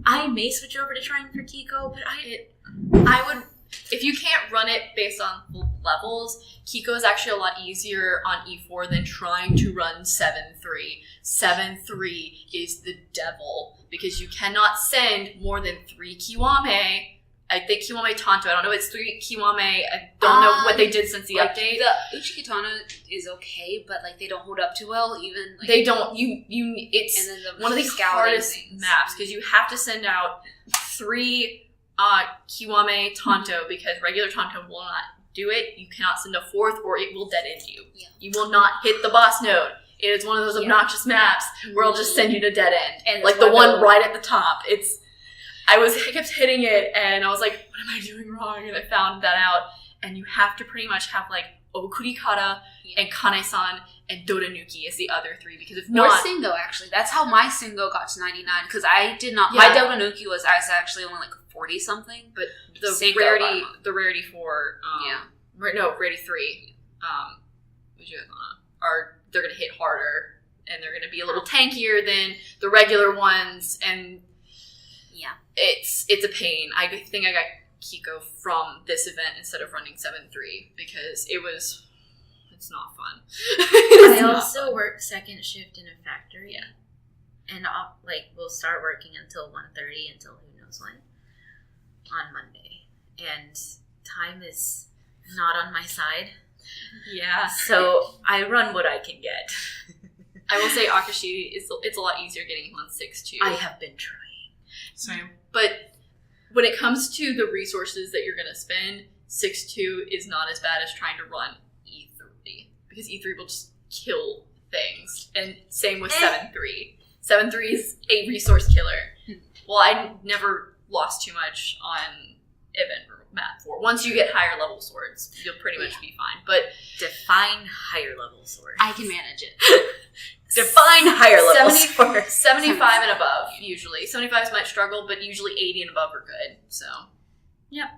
B: I may switch over to trying for Kikkou, but
A: I would, if you can't run it based on levels, Kikkou is actually a lot easier on E4 than trying to run 7-3. 7-3 is the devil, because you cannot send more than 3 Kiwame. I think Kiwame Tanto. I don't know if it's 3 Kiwame. I don't know what they did since the update.
C: The Uchikitana is okay, but they don't hold up too well. Even
A: they don't. It's
C: and then
A: one of the hardest maps because you have to send out 3 Kiwame Tanto because regular Tanto will not do it. You cannot send a 4th or it will dead end you.
C: Yeah.
A: You will not hit the boss node. It is one of those obnoxious maps where it'll just send you to dead end. And the one right at the top. I kept hitting it and I was like, what am I doing wrong? And I found that out. And you have to pretty much have Okurikata and Kane-san and Doranuki as the other 3 because if not...
C: Or Sengo, actually. That's how my Sengo got to 99 because I did not...
A: Yeah.
C: My Doranuki was actually only 40-something.
A: But the
C: Sengo
A: rarity for... rarity 3, they're going to hit harder and they're going to be a little tankier than the regular ones and...
C: Yeah.
A: It's a pain. I think I got Kikkou from this event instead of running 7-3 because it's It's not fun.
B: I also work second shift in a factory.
A: Yeah.
B: And we'll start working until 1:30 until who knows when on Monday. And time is not on my side.
A: Yeah.
B: So I run what I can get.
A: I will say Akashi, it's a lot easier getting him on 6-2.
B: I have been trying.
D: Same.
A: But when it comes to the resources that you're going to spend, 6-2 is not as bad as trying to run E3. Because E3 will just kill things. And same with 7-3. 7-3 is a resource killer. Well, I never lost too much on event or map 4. Once you get higher level swords, you'll pretty much be fine. But
B: define higher level sword.
C: I can manage it.
B: Define higher level sword.
A: 75 and above, usually. 75s might struggle, but usually 80 and above are good. So, yeah.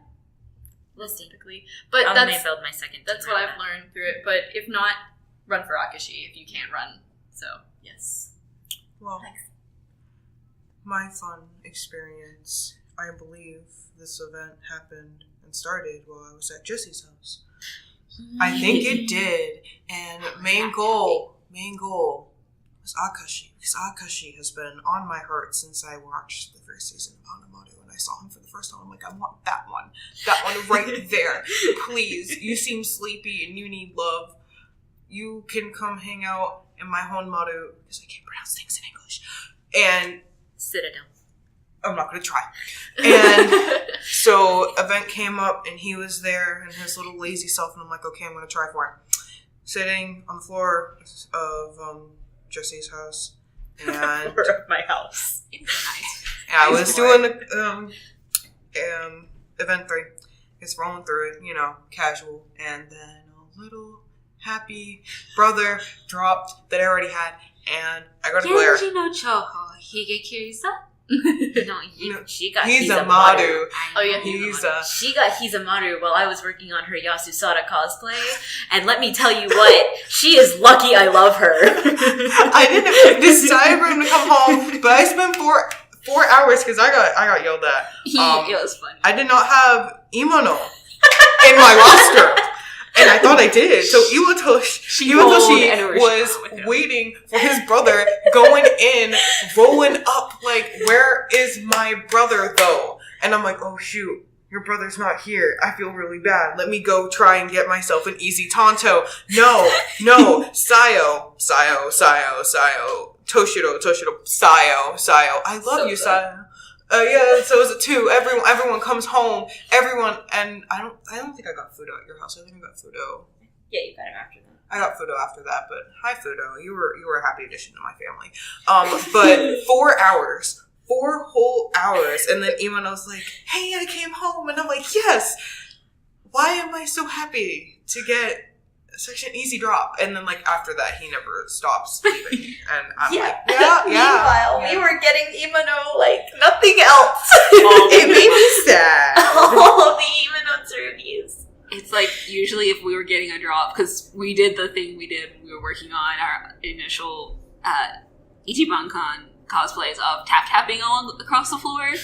B: We'll see.
A: Typically. But
B: I may build my second.
A: That's what I've learned through it. But if not, run for Akashi if you can't run. So, yes.
D: Well, my fun experience, I believe this event happened and started while I was at Jesse's house. I think it did. And main goal was Akashi. Because Akashi has been on my heart since I watched the first season of Hanamaru. And I saw him for the first time. I'm like, I want that one. That one right there. Please. You seem sleepy and you need love. You can come hang out in my Hanamaru, because I can't pronounce things in English. And
B: Citadel.
D: I'm not going to try. And so event came up and he was there and his little lazy self, and I'm like, okay, I'm going to try for it. Sitting on the floor of Jesse's house. And
B: of my house.
D: I was doing event 3. It's rolling through it, casual. And then a little happy brother dropped that I already had, and I got a glare.
C: No Choho, Higekirisa?
B: No, she got
D: He's a
B: Hizamaru.
D: Madu.
A: Oh, yeah.
B: She got Hizamaru while I was working on her Yasusada cosplay, and let me tell you what, she is lucky I love her.
D: I didn't decide for him to come home, but I spent 4 hours because I got yelled at.
C: It was fun.
D: I did not have Imono in my roster. And I thought I did. So Iwatoshi was waiting for his brother, going in, rolling up, like, where is my brother, though? And I'm like, oh, shoot, your brother's not here. I feel really bad. Let me go try and get myself an easy Tonto. No, Sayo. Toshiro, Sayo. I love you, Sayo. Yeah, so it was a 2. Everyone comes home. And I don't think I got Fudo at your house. I think I got Fudo.
B: Yeah, you got him after that.
D: I got Fudo after that, but hi Fudo. You were a happy addition to my family. But 4 hours. 4 whole hours. And then Imano's like, hey, I came home. And I'm like, yes. Why am I so happy to get such an easy drop? And then, like, after that, he never stops leaving. And I'm like, yeah.
B: Meanwhile, we were getting Imano like nothing else.
D: It made me sad.
B: All the Imano tsurunis.
C: It's like, usually if we were getting a drop, because we did the thing we did when we were working on our initial Ichiban-kan cosplays of tap-tapping all across the floor. And,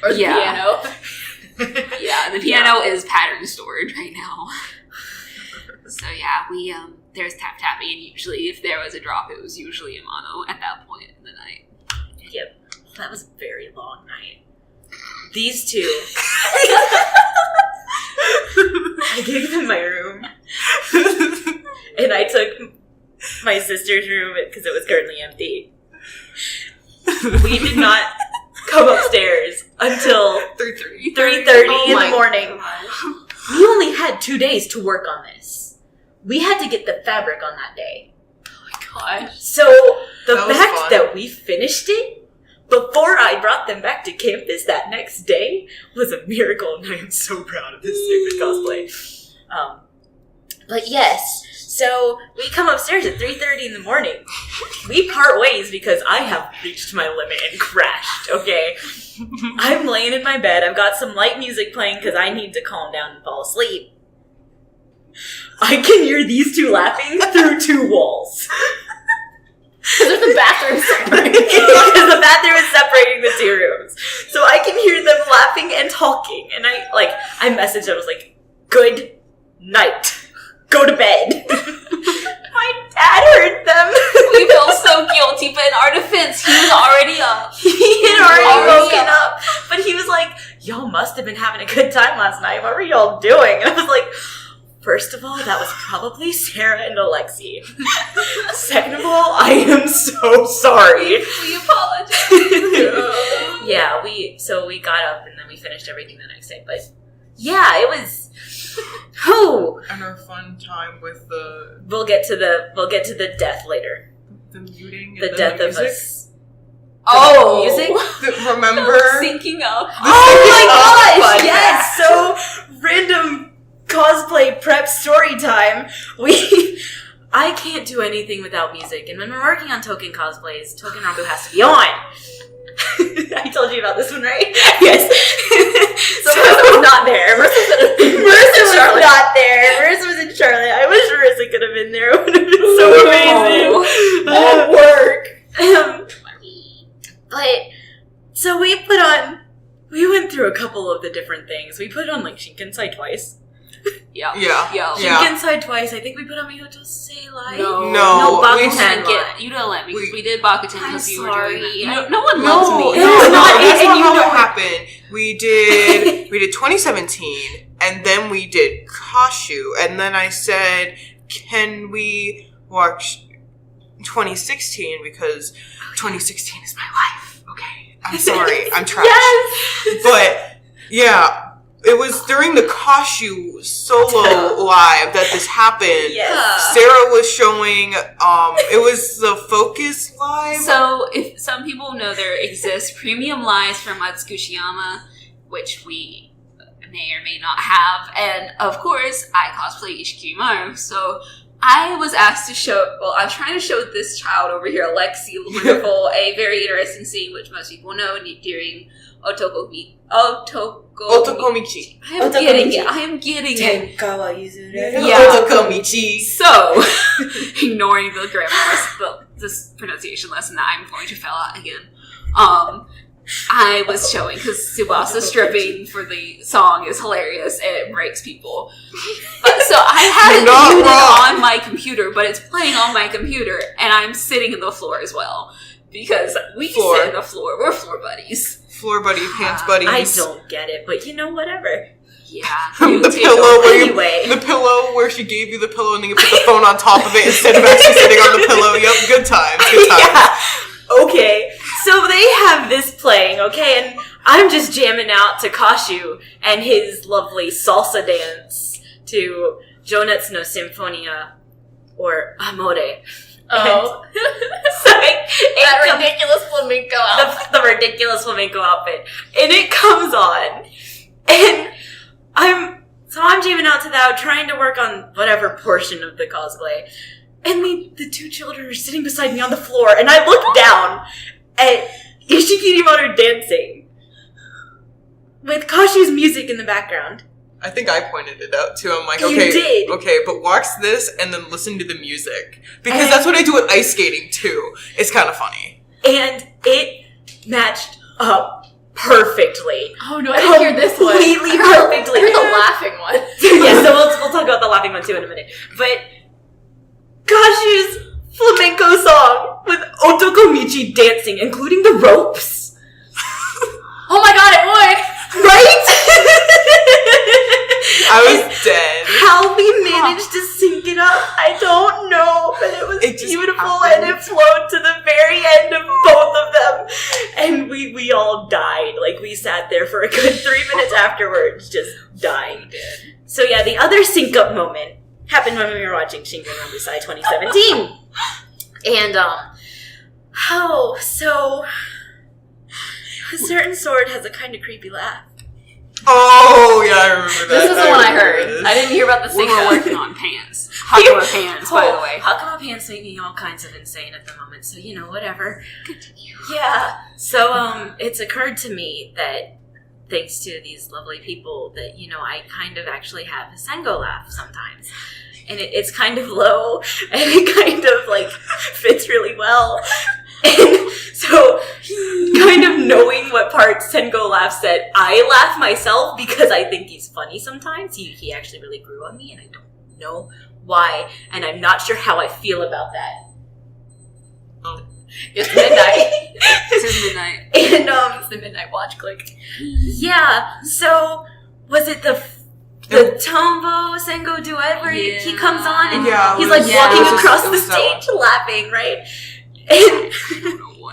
A: or the piano.
C: Yeah, the piano is pattern stored right now. So yeah, we there's tap-tapping, and usually if there was a drop, it was usually a mono at that point in the night.
B: Yep. That was a very long night. These two. I gave them my room. And I took my sister's room because it was currently empty. We did not come upstairs until 3:30 in the morning. We only had 2 days to work on this. We had to get the fabric on that day.
A: Oh my gosh.
B: So the fact that we finished it before I brought them back to campus that next day was a miracle, and I am so proud of this stupid cosplay. But yes, so we come upstairs at 3:30 in the morning. We part ways because I have reached my limit and crashed, okay? I'm laying in my bed. I've got some light music playing because I need to calm down and fall asleep. I can hear these two laughing through 2 walls.
A: Because the bathroom separating.
B: Because the bathroom is separating the 2 rooms. So I can hear them laughing and talking. And I messaged them, I was like, good night. go to bed. My dad heard them.
C: We felt so guilty, but in our defense, he was already up.
B: He had already woken up. But he was like, y'all must have been having a good time last night. What were y'all doing? And I was like, first of all, that was probably Sarah and Alexi. Second of all, I am so sorry.
C: We apologize.
B: Yeah, we got up and then we finished everything the next day. But yeah, it was
D: And our fun time with the
B: we'll get to the death later.
D: muting and
B: The
D: then
B: death
D: the
B: of
D: music.
B: us.
C: Oh,
B: music?
D: Remember?
C: syncing up.
B: Oh my gosh!
D: podcast.
B: Yes. So random cosplay prep story time. I can't do anything without music, and when we're working on Touken cosplays, Touken Ranbu has to be on. I told you about this one, right? Yes. So Marissa was not there. Marissa was not there. Marissa was in Charlotte. I wish Marissa could have been there. It would have been so amazing. At work. But so we went through a couple of the different things. We put on like Shinkensai twice.
C: Yeah.
D: Yeah.
B: Shinkensai twice. I think we put on Mihoto Sei Live.
C: No,
B: Bakutan
C: we
B: Live.
C: you don't let me. We did Bakutan
B: I'm
C: because you were
B: sorry.
C: doing that. No one
D: No,
C: loves me.
B: It's not-
D: that's
B: and
D: not
B: you
D: how
B: know-
D: it happened. We did 2017, and then we did Kashu, and then I said, "Can we watch 2016 because 2016 is my life?" Okay, I'm sorry, I'm trash.
B: Yes.
D: But yeah. It was during the Kashu solo live that this happened.
B: Yes.
D: Sarah was showing, it was the Focus live.
C: So, if some people know, there exists premium lives from Matsukushiyama, which we may or may not have, and of course, I cosplay Ishikimaru, so I was asked to show, well, I'm trying to show this child over here, Alexi, wonderful, a very interesting scene, which most people know during Otokomichi.
D: Otokomichi.
C: I am getting it.
B: Tenkawa Yuzure.
C: Yeah.
D: Otokomichi.
C: So, ignoring the grammar, this pronunciation lesson that I'm going to fill out again, I was showing, because Tsubasa stripping for the song is hilarious and it breaks people. But, so I had it muted on my computer, but it's playing on my computer, and I'm sitting in the floor as well. Because we sit in the floor. We're floor buddies.
D: Floor buddy, pants buddies.
B: I don't get it, but whatever.
C: Yeah.
D: The pillow where
B: Anyway.
D: the pillow where she gave you the pillow and then you put the phone on top of it instead of actually sitting on the pillow. Yep, good times. Good times.
B: Yeah. Okay. So they have this playing, okay, and I'm just jamming out to Kashu and his lovely salsa dance to Jonetsu no Symphonia or Amore.
A: Oh. That ridiculous flamenco outfit.
B: The ridiculous flamenco outfit. And it comes on. And I'm jamming out to that, trying to work on whatever portion of the cosplay. And the two children are sitting beside me on the floor, and I look down at Ishikirimaru dancing with Kashu's music in the background.
D: I think I pointed it out too. I'm like,
B: You
D: okay,
B: did.
D: okay, but watch this and then listen to the music. Because that's what I do with ice skating too. It's kind of funny.
B: And it matched up perfectly.
A: Oh no, I didn't hear this one.
B: Completely
A: I heard
B: perfectly.
A: the laughing one.
B: Yeah, so we'll talk about the laughing one too in a minute. But Kashu's flamenco song with Otokomichi dancing, including the ropes.
A: Oh my god, it would!
B: Right?
D: I was dead.
B: How we managed to sync it up, I don't know, but it was
D: It just
B: beautiful
D: happened.
B: and it flowed to the very end of both of them. And we all died. Like, we sat there for a good 3 minutes afterwards, just dying. So yeah, the other sync up moment happened when we were watching Shingon Ranbusai 2017. And, so a certain sword has a kind of creepy laugh.
D: Oh, yeah, I remember that.
A: This is the one I
D: remember
A: heard.
D: this.
A: I didn't hear about the
C: We were
A: sync
C: working on pants. Hakuma pants, by the way.
B: Hakuma pants make me all kinds of insane at the moment, so whatever. Yeah. So it's occurred to me that thanks to these lovely people that I kind of actually have a Sengo laugh sometimes. And it's kind of low and it kind of like fits really well. And so, kind of knowing what parts Sengo laughs at, I laugh myself because I think he's funny sometimes. He actually really grew on me, and I don't know why, and I'm not sure how I feel about that.
A: It's midnight.
C: It's midnight.
B: And
A: It's the midnight watch click.
B: yeah, so was it the Tombo Sengo duet where he comes on and he's like walking across the stage laughing, right?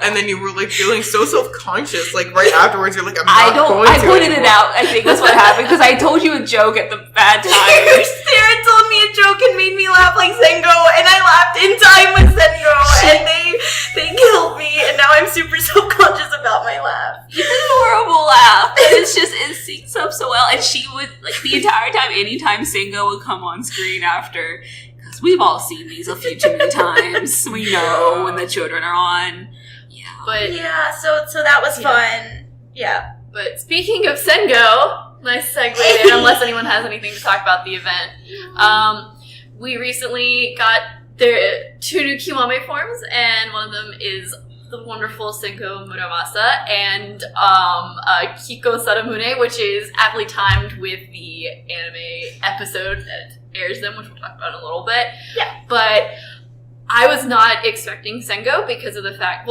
D: And then you were like feeling so self-conscious, like right afterwards. You're like, I
C: pointed it out. I think that's what happened because I told you a joke at the bad time.
B: Sarah told me a joke and made me laugh like Sengo, and I laughed in time with Sengo, and they killed me, and now I'm super self-conscious about my laugh.
C: You did a horrible laugh, but it syncs up so well. And she would like the entire time, anytime Sengo would come on screen after. We've all seen these a few too many times. We know when the children are on. Yeah.
A: But
B: so that was fun. Yeah.
A: But speaking of Sengo, nice segue there, unless anyone has anything to talk about the event. We recently got there 2 new Kiwame forms, and one of them is the wonderful Sengo Muramasa and Kikkou Sadamune, which is aptly timed with the anime episode that airs them, which we'll talk about in a little bit.
B: Yeah.
A: But I was not expecting Sengo because of the fact,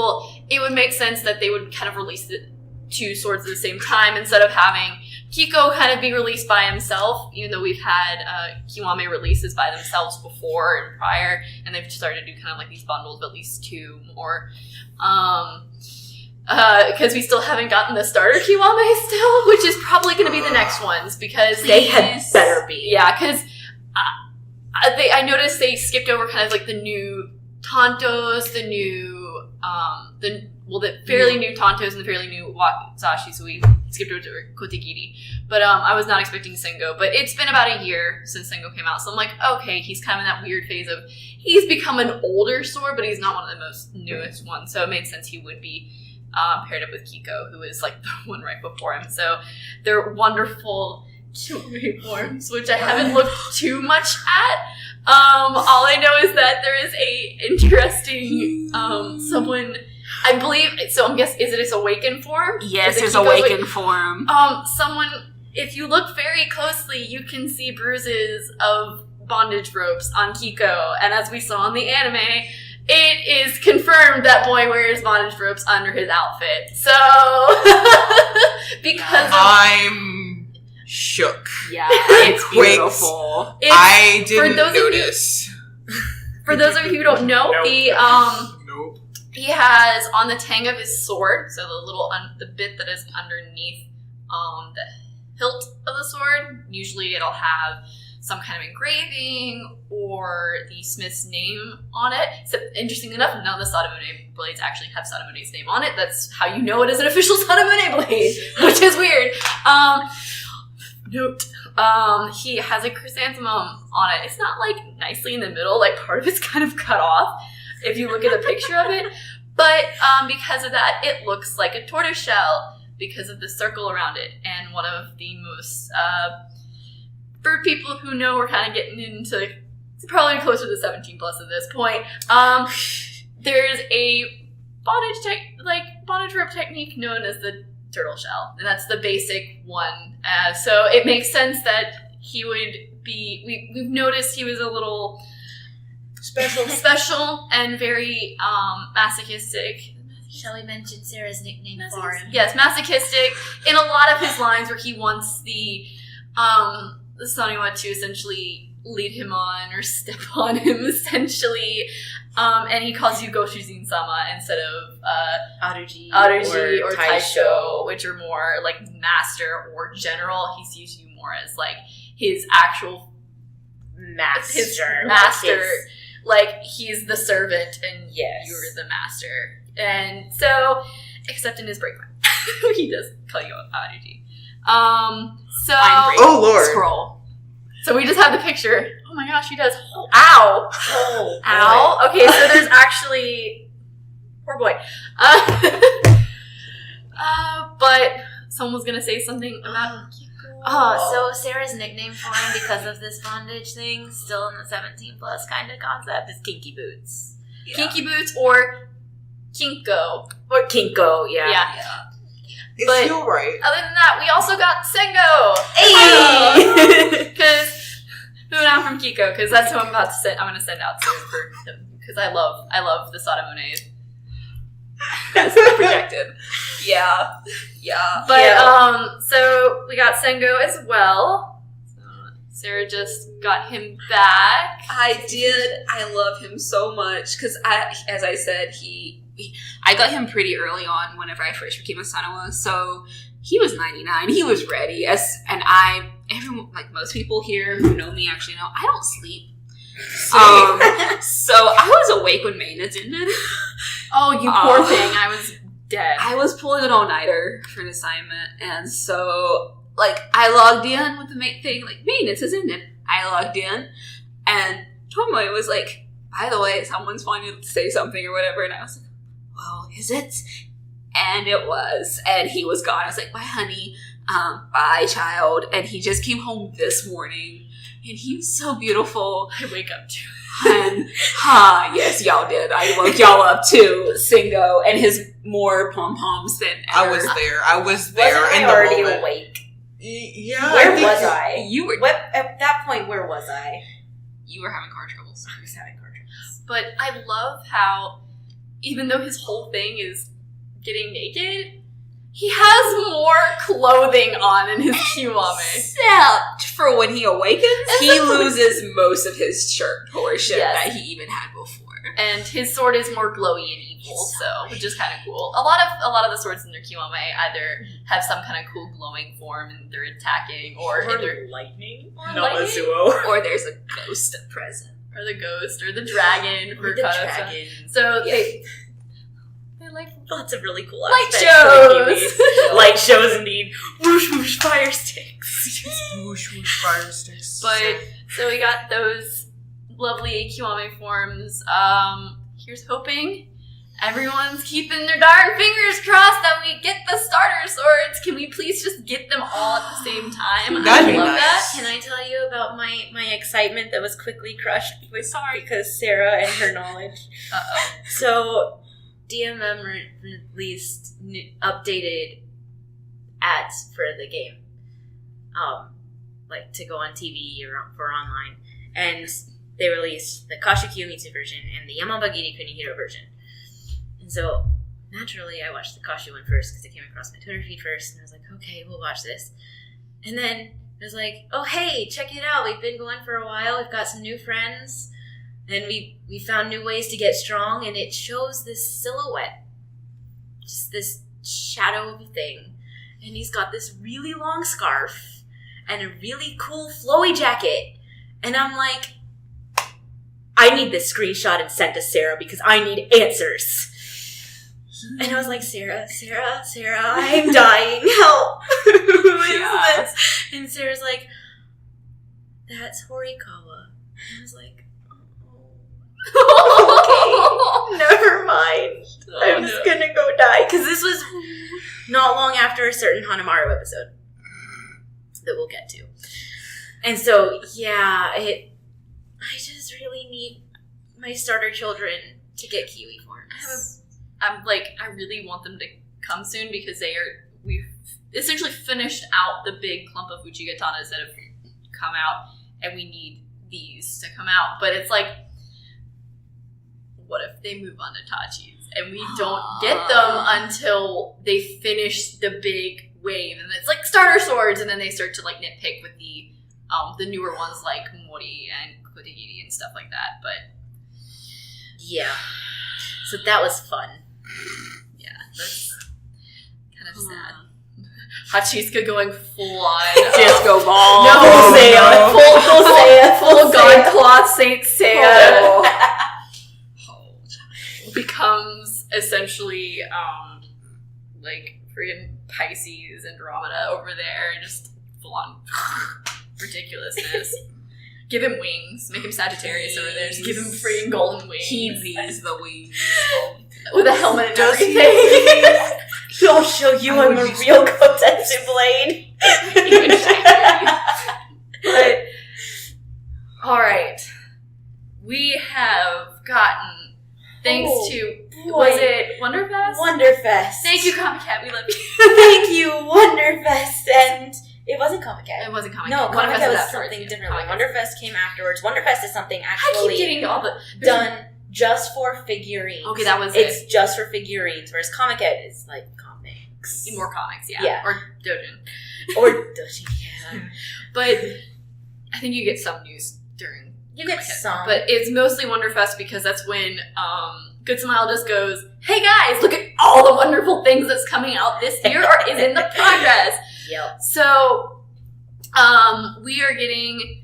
A: it would make sense that they would kind of release the 2 swords at the same time instead of having Kikkou kind of be released by himself, even though we've had Kiwame releases by themselves before and prior, and they've started to do kind of like these bundles of at least 2 more. Because we still haven't gotten the starter Kiwame still, which is probably going to be the next ones, because
B: they had better be.
A: Yeah, because I noticed they skipped over kind of like the new Tantos, the new, the fairly new Tantos and the fairly new Wakizashi, so we skipped over to Kotegiri. But I was not expecting Sengo. But it's been about a year since Sengo came out, so I'm like, okay, he's kind of in that weird phase of he's become an older sword, but he's not one of the most newest ones, so it made sense he would be paired up with Kikkou, who is like the one right before him. So they're wonderful Kiwame forms, which I haven't looked too much at. All I know is that there is a interesting someone, I believe, so I'm guessing, is it his awakened form?
C: Yes, his awakened form.
A: Someone, if you look very closely, you can see bruises of bondage ropes on Kikkou, and as we saw in the anime, it is confirmed that boy wears bondage ropes under his outfit. So, because
D: I'm shook.
C: Yeah, it's beautiful.
D: I didn't notice.
A: For those of you who don't know,
D: Nope.
A: he has on the tang of his sword, so the little the bit that is underneath the hilt of the sword. Usually, it'll have some kind of engraving or the smith's name on it. So, interesting enough, none of the Sadamune blades actually have Sadamune's name on it. That's how you know it is an official Sadamune blade, which is weird. Note. He has a chrysanthemum on it. It's not like nicely in the middle, like part of it's kind of cut off if you look at a picture of it. But because of that, it looks like a tortoiseshell because of the circle around it. And one of the most bird people who know we're kind of getting into, it's probably closer to 17 plus at this point. There's a bondage rope technique known as the turtle shell, and that's the basic one. So it makes sense that he would be. We've noticed he was a little special, and very masochistic.
B: Shall we mention Sarah's nickname for him?
A: Yes, masochistic in a lot of his lines, where he wants the Saniwa to essentially lead him on or step on him, essentially. And he calls you Goshuzin-sama instead of
B: Aruji
A: or Taisho, which are more like master or general. He sees you more as like his actual master. Like he's the servant and you're the master. And so, except in his break time, he does call you Aruji.
D: Oh Lord.
C: Scroll.
A: So we just have the picture. Oh my gosh, he does. Oh, ow.
B: Oh,
A: ow. Okay, so there's actually... Poor boy. But someone was going to say something about...
B: so Sarah's nickname for him because of this bondage thing, still in the 17 plus kind of concept, is Kinky Boots.
A: Yeah. Kinky Boots or Kikkou.
B: Or Kikkou, yeah.
D: It's still right.
A: Other than that, we also got Sengo.
B: Hey!
A: Because who now from Kikkou because that's who I'm about to send. I'm going to send out soon for him because I love the Sadamune.
C: That's projected. Yeah.
A: But so we got Sengo as well. So Sarah just got him back.
C: I did. I love him so much because, as I said, I got him pretty early on whenever I first became a Sanawa. So he was 99. He was ready. Everyone, like most people here who know me actually know, I don't sleep. So I was awake when maintenance ended.
A: Oh, you poor thing. I was dead.
C: I was pulling an all-nighter for an assignment, and so, like, I logged in with the thing, like, maintenance has ended. I logged in, and Tomoe was like, by the way, someone's wanting to say something or whatever, and I was like, well, is it? And it was, and he was gone. I was like, bye, honey, bye, child, and he just came home this morning, and he was so beautiful.
A: I wake up too.
C: And, yes, y'all did. I woke y'all up too, Sengo, and his more pom-poms than ever.
D: I was there.
B: Wasn't I already awake?
D: Yeah.
B: Where was I?
C: You were...
B: At that point, where was I?
C: You were having car troubles.
B: I was having car troubles.
A: But I love how, even though his whole thing is getting naked, he has more clothing on in his Kiwame.
C: Except for when he awakens, he loses most of his shirt portion that he even had before.
A: And his sword is more glowy and evil, which is kind of cool. A lot of the swords in their Kiwame either have some kind of cool glowing form and they're attacking, or they're
B: lightning,
C: or there's a ghost present,
A: or the ghost, or the dragon,
B: or the dragon.
A: So they like
B: lots of really cool
A: light
B: shows. Light shows, indeed. Whoosh whoosh fire sticks.
D: Whoosh whoosh fire sticks.
A: But so we got those lovely Kiwame forms. Here's hoping everyone's keeping their darn fingers crossed that we get the starter swords. Can we please just get them all at the same time?
D: That'd
A: I
D: be
A: love
D: nice.
A: that.
B: Can I tell you about my excitement that was quickly crushed because Sarah and her knowledge?
A: Uh-oh.
B: So DMM released updated ads for the game, like to go on TV or for online, and they released the Kasha Kiyomitsu version and the Yamabagiri Kunihiro version. And so naturally, I watched the Kasha one first because it came across my Twitter feed first, and I was like, okay, we'll watch this. And then it was like, oh hey, check it out! We've been going for a while. We've got some new friends. And we found new ways to get strong, and it shows this silhouette. Just this shadow of a thing. And he's got this really long scarf and a really cool flowy jacket. And I'm like, I need this screenshot and sent to Sarah because I need answers. And I was like, Sarah, I'm dying. Help. Who is this? And Sarah's like, that's Horikawa. And I was like, okay, never mind. I'm just gonna go die. Because this was not long after a certain Hanamaru episode that we'll get to. And so, yeah, I just really need my starter children to get Kiwi forms.
A: I really want them to come soon because we've essentially finished out the big clump of Uchigatanas that have come out, and we need these to come out. But it's like, what if they move on to Tachi's and we don't get them until they finish the big wave, and it's like starter swords, and then they start to like nitpick with the newer ones like Mori and Kotegiri and stuff like that. But
B: yeah, so that was fun.
A: Yeah, that's kind of sad. Hachisuka going full on
C: disco ball.
A: No, Seiya.
B: Full Seiya.
A: Full God Cloth Saint Seiya. Becomes essentially like freaking Pisces Andromeda over there, and just full on ridiculousness. Give him wings, make him Sagittarius over there. Just give him freaking golden wings.
C: He needs the wings
A: with a helmet and
D: Does he?
A: everything.
B: He'll show you I'm a real Kotetsu blade.
A: Even shinier. But all right, we have gotten. Thanks to, was it Wonderfest?
B: Wonderfest.
A: Thank you, Copycat. We love you.
B: Thank you, Wonderfest. And It wasn't Comic
A: It wasn't Comic
B: No,
A: Con.
B: Comic Con was
A: afterwards,
B: something
A: yeah.
B: different.
A: Comic-Con.
B: Wonderfest came afterwards. Wonderfest is something
A: I keep
B: actually
A: getting all the
B: done just for figurines.
A: Okay, that was
B: It's
A: it.
B: just for figurines, whereas Comic Con is like comics.
A: More comics, yeah.
B: Yeah.
A: Or Dojin.
B: Or Doji, yeah.
A: But I think you get some news during
B: You get
A: Comic-Con.
B: some.
A: But it's mostly Wonderfest because that's when Good Smile just goes, hey guys, look at all the wonderful things that's coming out this year or is in the progress.
B: Yep.
A: So we are getting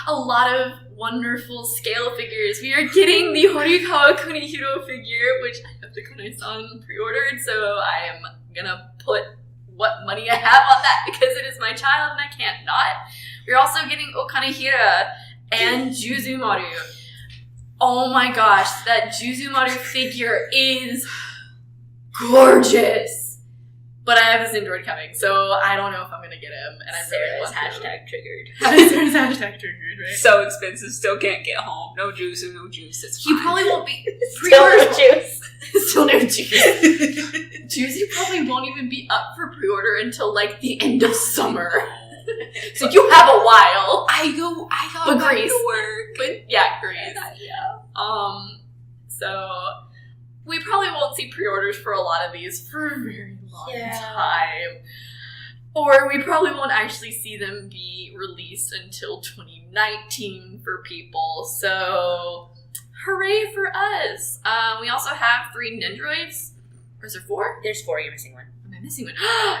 A: a lot of wonderful scale figures. We are getting the Horikawa Kunihiro figure, which I have the Kunai-san pre-ordered, so I am gonna put what money I have on that because it is my child and I can't not. We're also getting Okanehira and Juzumaru. Oh my gosh, that Juzumaru figure is gorgeous. But I have this Android coming, so I don't know if I'm gonna get him. And I really
B: Sarah's
A: want to.
B: hashtag triggered.
A: Sarah's hashtag triggered, right?
C: So expensive, still can't get home. No juice, no juice. It's
A: He
C: fine.
A: probably won't be
B: Still no
A: pre-order.
B: juice.
A: Still no juice. Juicy probably won't even be up for pre-order until like the end of summer. So you have a while.
C: I got
A: But
C: back
A: Greece.
C: to work.
A: But yeah, Greece.
C: Yeah.
A: So we probably won't see pre-orders for a lot of these for a very long time. Or we probably won't actually see them be released until 2019 for people. So hooray for us. We also have 3 Nendroids. Or is there 4?
B: There's 4, you're missing one.
A: Am I missing one?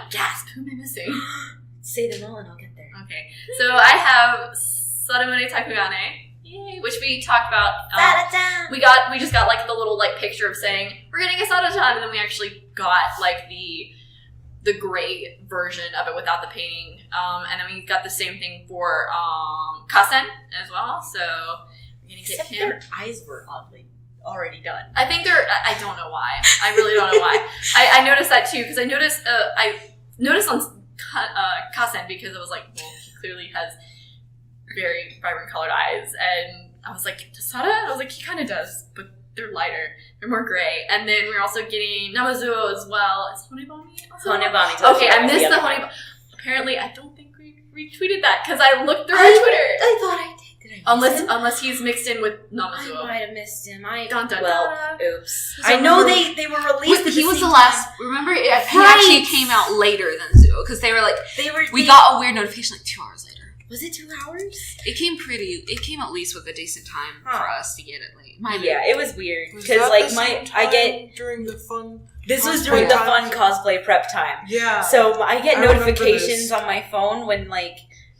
A: Gasp, who am I missing?
B: Say them all and I'll get there.
A: Okay, so I have Sadamune Takugane, yay, which we talked about. We just got like the little like picture of saying we're getting a Sada-chan, and then we actually got like the gray version of it without the painting, and then we got the same thing for Kasen as well. So we're gonna get
B: Except
A: him.
B: their eyes were oddly already done.
A: I think I don't know why. I really don't know why. I noticed that too because I noticed on Kasen because it was like, well, he clearly has very vibrant colored eyes, and I was like, does Sada? I was like, he kind of does, but they're lighter, they're more gray. And then we're also getting Namazuo as well. Is Honebami also?
B: Honebami.
A: Okay, I missed the Honebami. Apparently, I don't think we retweeted that because I looked through our Twitter.
B: I thought I did. Did I miss him?
A: Unless he's mixed in with
B: I
A: Namazuo.
B: might have missed him.
A: Dun, dun,
B: Well,
A: dun.
B: oops.
A: So
B: I know
A: remember-
B: they were released.
C: He was the
B: same
C: last.
B: time.
C: Remember, he
B: Right.
C: actually came out later than Zuo because they were like, we got a weird notification like 2 hours later.
B: Was it 2 hours?
C: It came at least with a decent time for us to get it late.
B: Yeah, it was weird
D: Was
B: because
D: that
B: like
D: the
B: my
D: same
B: I
D: time
B: get
D: during the fun.
B: this was
D: cosplay
B: during the
D: time?
B: fun cosplay prep time.
D: Yeah.
B: So I get
D: I remember
B: notifications
D: this.
B: on my phone when like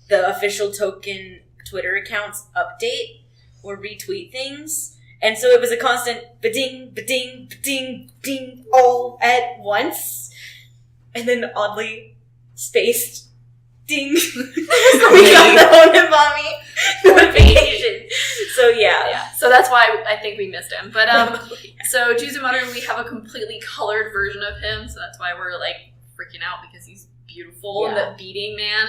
B: the official Touken Twitter accounts update or retweet things. And so it was a constant ba-ding, ba-ding, ba-ding, ding all at once. And then oddly spaced ding. We got the Honebami notification. So yeah.
A: So that's why I think we missed him. But so Juzumaru, we have a completely colored version of him, so that's why we're like freaking out because he's beautiful and
B: Yeah.
A: the beating man.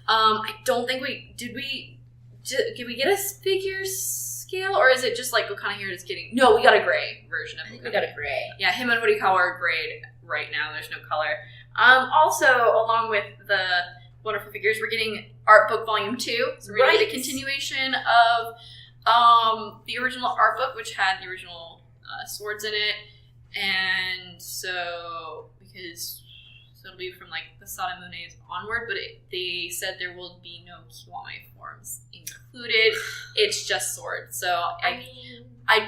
A: I don't think did we get a figure scale, or is it just like Okanehira is getting? No, we got a gray version of
B: I
A: him.
B: think we got a gray.
A: Yeah, him and Horikawa are grayed right now. There's no color. Also, along with the wonderful figures, we're getting Art Book Volume 2. So we're going to get a continuation of the original art book, which had the original swords in it. And so, it'll be from like the Sadamune onward, but they said there will be no Kiwame forms included. It's just swords. So I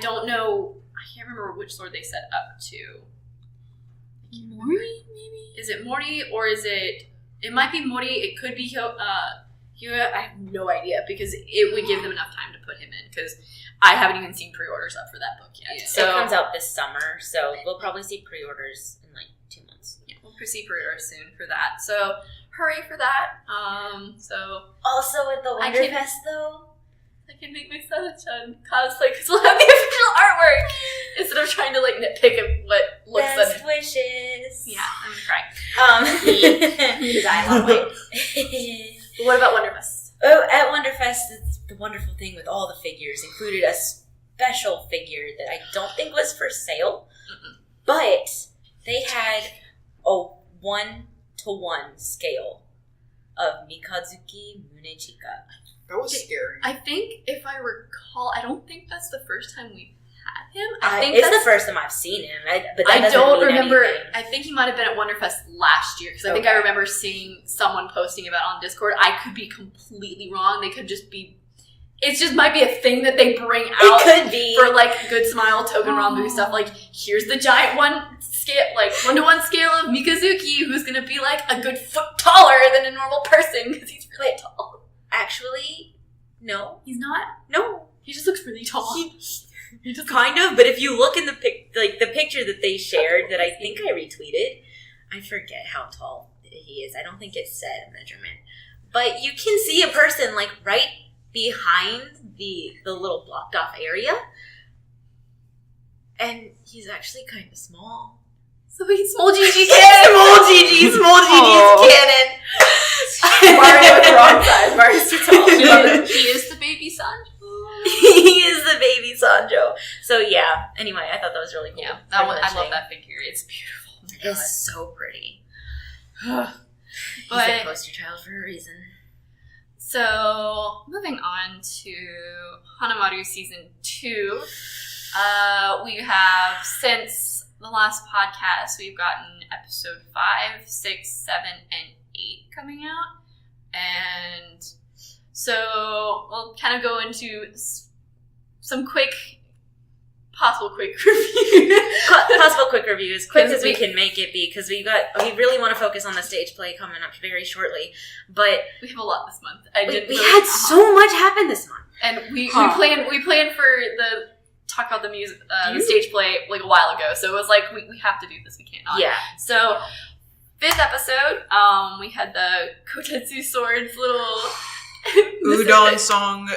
A: don't know. I can't remember which sword they set up to.
C: Mori, maybe?
A: Is it Mori or is it? It might be Mori. It could be Hyuga. I have no idea because it would give them enough time to put him in because I haven't even seen pre-orders up for that book yet.
C: Yeah.
A: So
B: it comes out this summer, so we'll probably see pre-orders in like 2 months.
A: yeah, we'll see pre-orders soon for that. So hooray for that. So
B: Also at the
A: I can-
B: Wonderfest though.
A: I can make my Sada-chan cosplay because we'll have the official artwork instead of trying to like nitpick at what looks
B: Best
A: like.
B: wishes.
A: Yeah, I'm gonna cry.
B: Because
A: I love white. But what about Wonderfest?
B: Oh, at Wonderfest, it's the wonderful thing with all the figures included a special figure that I don't think was for sale, but they had a 1-to-1 scale of Mikazuki Munechika.
D: That was scary.
A: I think, if I recall, I don't think that's the first time we've had him.
B: It's the first time I've seen him, but that
A: I
B: doesn't
A: don't
B: mean
A: remember.
B: anything.
A: I think he might have been at Wonderfest last year because I think I remember seeing someone posting about it on Discord. I could be completely wrong. They could just be. It just might be a thing that they bring out.
B: It could be
A: for like Good Smile, Touken, Ranbu stuff. Like, here's the giant 1-to-1 scale of Mikazuki, who's gonna be like a good foot taller than a normal person because he's really tall.
B: Actually, no,
A: He's not.
B: no.
A: He just looks really tall.
B: He just kind of, but if you look in the picture that they shared that I think I retweeted, I forget how tall he is. I don't think it said a measurement, but you can see a person like right behind the little blocked off area, and he's actually kind of small.
A: So he's small GG cannon.
B: Small GG's cannon.
A: Mario with the wrong size. Mario's too tall.
C: He is the baby son.
B: He is the baby Sanjo. So yeah. Anyway, I thought that was really cool.
A: Yeah, that one, I love that figure. It's beautiful.
B: It's so pretty.
A: But
B: He's a poster child for a reason.
A: so moving on to Hanamaru season 2, we have since the last podcast we've gotten episode 5, 6, 7, and 8 coming out, and so we'll kind of go into some possible quick reviews,
B: Quick as we can make it be, because we really want to focus on the stage play coming up very shortly. But
A: we have a lot this month.
B: We had so much happen this month,
A: and we planned for the talk about the music, the stage play like a while ago. So it was like we have to do this. We can't not.
B: Yeah.
A: So 5th episode, we had the Kotetsu Swords little
D: Udon song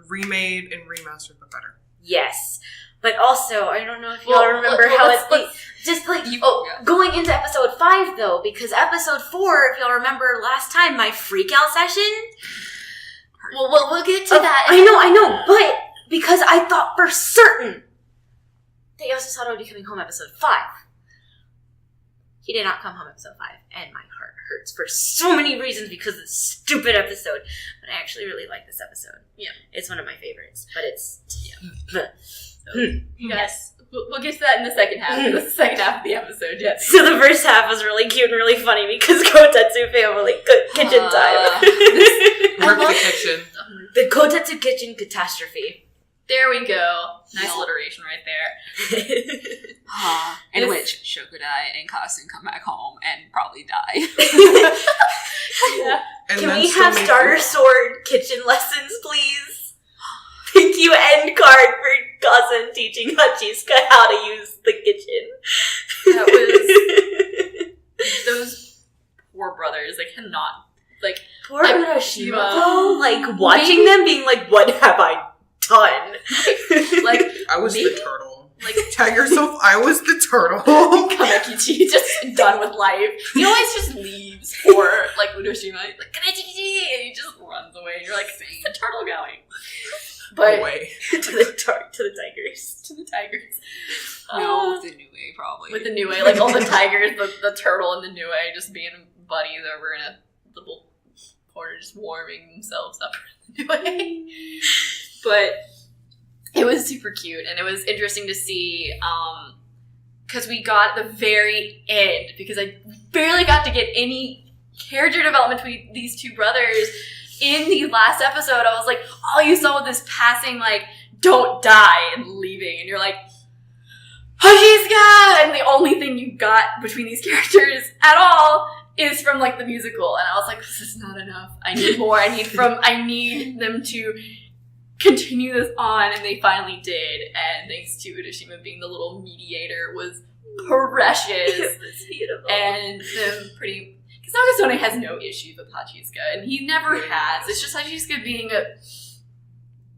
D: remade and remastered, but better.
B: Yes. But also, I don't know if y'all remember how going into episode 5 though, because episode 4, if y'all remember last time, my freak out session.
A: Well, we'll get to that.
B: I know, but because I thought for certain that Yosusato would be coming home episode 5. He did not come home episode 5, and my heart hurts for so many reasons because of this stupid episode. But I actually really like this episode.
A: Yeah.
B: It's one of my favorites, but it's...
A: Yes. We'll get to that in the second half. That's the second half of the episode, yes.
B: So the first half was really cute and really funny because Kotetsu family kitchen time.
D: Work the kitchen.
B: The Kotetsu kitchen catastrophe.
A: There we go. Nice alliteration right there.
C: In which Shokudai and Kasun come back home and probably die.
A: Yeah.
D: And
B: Can
D: then
B: we
D: still
B: have
D: make
B: starter sword kitchen lessons, please? Thank you, end card, for Kasun teaching Hachiska how to use the kitchen.
A: That was those poor brothers. They cannot
B: Poor
A: like,
B: Urashima, though, like watching them being like, "What have I done?"
A: like
D: I was
A: maybe,
D: the turtle.
A: Like
D: Tell yourself I was the turtle.
A: Kamekichi just done with life. He always just leaves for like Udoshima. Like Kamekichi, and he just runs away. And you're like, "Where's the turtle going?" But
D: Away.
B: to the tigers.
A: to the tigers.
C: No, with the new A probably.
A: With the new A, like all the tigers, the turtle and the new A just being buddies over in a little corner, just warming themselves up in the new A. But it was super cute, and it was interesting to see, because we got at the very end, because I barely got to get any character development between these two brothers in the last episode. I was like, all you saw was this passing, like, don't die, and leaving, and you're like, Hachiska! And the only thing you got between these characters at all is from, like, the musical, and I was like, this is not enough. I need more. I need them to continue this on, and they finally did, and thanks to Urashima being the little mediator was precious.
B: It was beautiful.
A: And them because Nakasone has no issues with Hachiska, and he never has. It's just Hachiska being a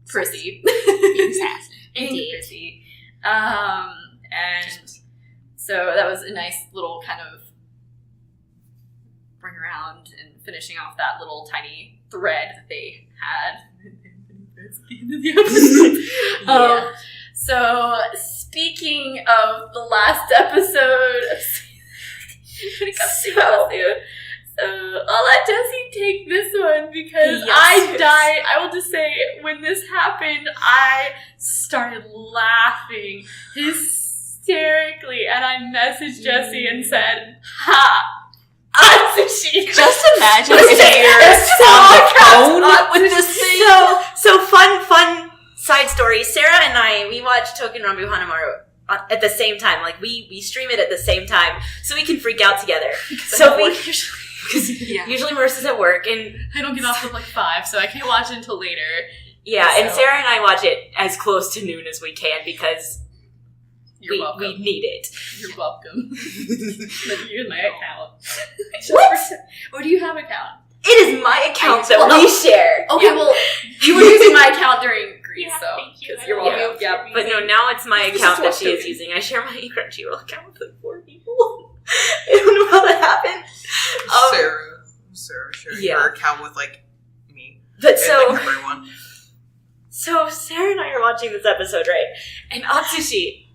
A: prissy.
C: being sassy.
B: Indeed.
A: Prissy. And so that was a nice little kind of bring around and finishing off that little tiny thread that they had. At the end of the episode.
B: Yeah.
A: So, speaking of the last episode of I'll let Jessie take this one because
B: Yes.
A: I died. I will just say, when this happened, I started laughing hysterically, and I messaged Jessie and said, "Ha! Atsushi!"
C: Just imagine if you're on the phone with this thing.
B: So fun side story. Sarah and I, we watched Touken, Ranbu, Hanamaru at the same time. Like, we stream it at the same time so we can freak out together. So we usually Marissa's at work, and
A: I don't get off till like 5, so I can't watch it until later.
B: and Sarah and I watch it as close to noon as we can because
A: You're welcome.
B: we need it.
A: You're welcome. Let me use my account.
B: What?
A: Or do you have an account?
B: It is my account that we share.
A: Okay,
C: Yeah.
A: well, you were using my account during Greece,
C: Yeah,
A: so
C: thank you.
A: because you're
C: Yeah.
A: welcome. Yeah,
B: But no, now it's my
A: This is
B: account that
A: what
B: she
A: I'm
B: is
A: doing.
B: using. I share my Crunchyroll account with like 4 people. I don't know how that happened.
D: Sarah sharing
B: yeah.
D: her account with like me
B: But
D: and
B: so,
D: like everyone.
B: so Sarah and I are watching this episode, right? And Atsushi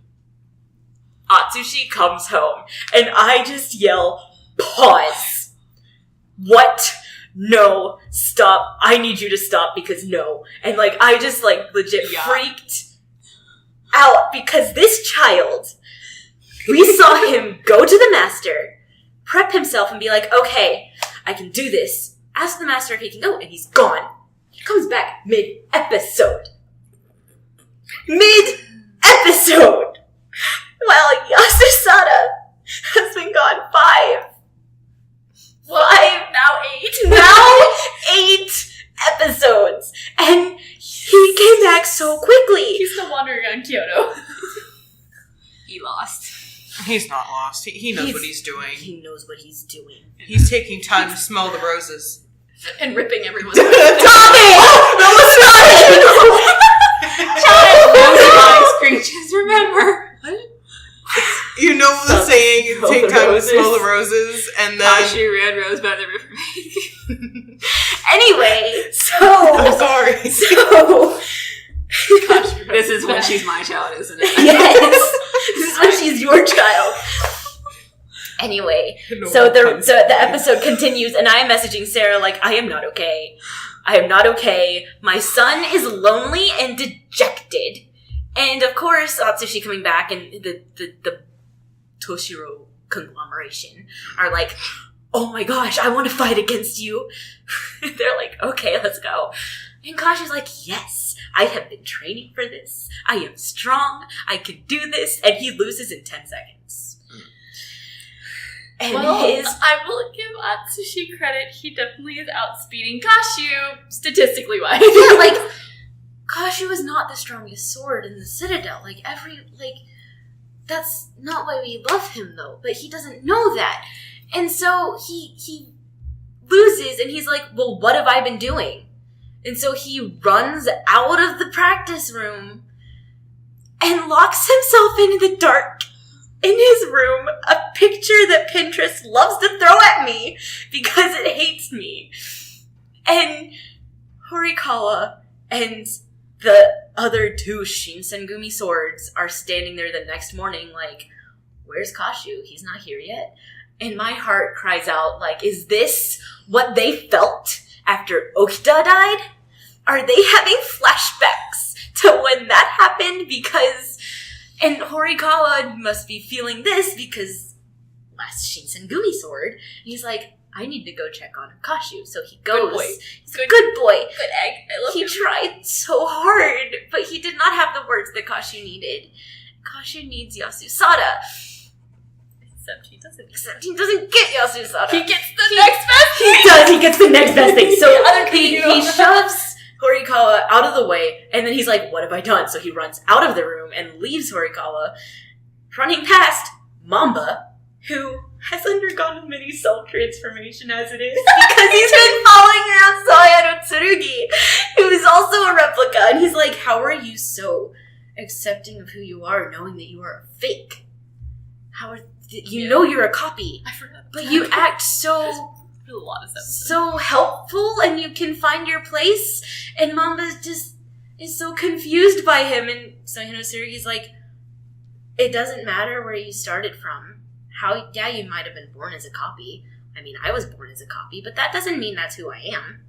B: comes home, and I just yell, "Pause! What? No, stop! I need you to stop because no!" And like I just like legit freaked out because this child, we saw him go to the master, prep himself, and be like, "Okay, I can do this." Ask the master if he can go, and he's gone. He comes back mid-episode. Mid-episode! While Yasusada has been gone 5.
A: now 8.
B: Now 8 episodes. And he came back so quickly.
A: He's still wandering around Kyoto.
C: He lost.
D: He's not lost. He knows what he's doing.
B: He knows what he's doing.
D: He's taking time to smell the roses.
A: And ripping everyone's
B: Stop it! No,
C: Rosy eyes creatures, remember?
D: You know the saying,
B: Smell
D: take
B: the
D: time
B: roses.
D: to smell the roses, and then...
C: Kashi red rose by the river.
B: Anyway,
D: I'm
B: so...
D: sorry.
C: This is when she's my child, isn't it?
B: Yes! This is when she's your child. Anyway,
D: No
B: so the
D: offense.
B: episode continues, and I am messaging Sarah like, I am not okay. I am not okay. My son is lonely and dejected. And of course, Atsushi coming back and the Toshiro conglomeration are like, "Oh my gosh, I want to fight against you." They're like, "Okay, let's go." And Kashi's like, "Yes, I have been training for this. I am strong. I can do this." And he loses in 10 seconds. And
A: I will give Atsushi credit. He definitely is outspeeding Kashu, statistically wise.
B: yeah, like, Kashu is not the strongest sword in the Citadel. That's not why we love him, though. But he doesn't know that. And so he loses, and he's like, "Well, what have I been doing?" And so he runs out of the practice room and locks himself in the dark in his room, a picture that Pinterest loves to throw at me because it hates me. And Horikawa and the other 2 Shinsengumi swords are standing there the next morning like, "Where's Kashu? He's not here yet." And my heart cries out like, is this what they felt after Okita died? Are they having flashbacks to when that happened? And Horikawa must be feeling this because last Shinsengumi sword, he's like, "I need to go check on Kashu." So he goes.
A: Good boy.
B: He's a good boy.
A: Good egg. I love
B: He
A: him.
B: tried so hard, but he did not have the words that Kashu needed. Kashu needs Yasusada.
A: Except he doesn't.
B: Except he doesn't get Yasusada.
A: He gets the next best
B: He does. He gets the next best thing. So
A: The other
B: he
A: Kikkou.
B: shoves Horikawa out of the way, and then he's like, "What have I done?" So he runs out of the room and leaves Horikawa, running past Mamba, who has undergone a mini self-transformation as it is, because he's been following around Saya no Tsurugi, who is also a replica, and he's like, "How are you so accepting of who you are, knowing that you are a fake? You know you're a copy,
A: I forgot.
B: but you act so
A: There's a lot of stuff.
B: so helpful, and you can find your place." And Mamba just is so confused by him, and Saya no Tsurugi's like, "It doesn't matter where you started from. You might have been born as a copy. I mean, I was born as a copy, but that doesn't mean that's who I am.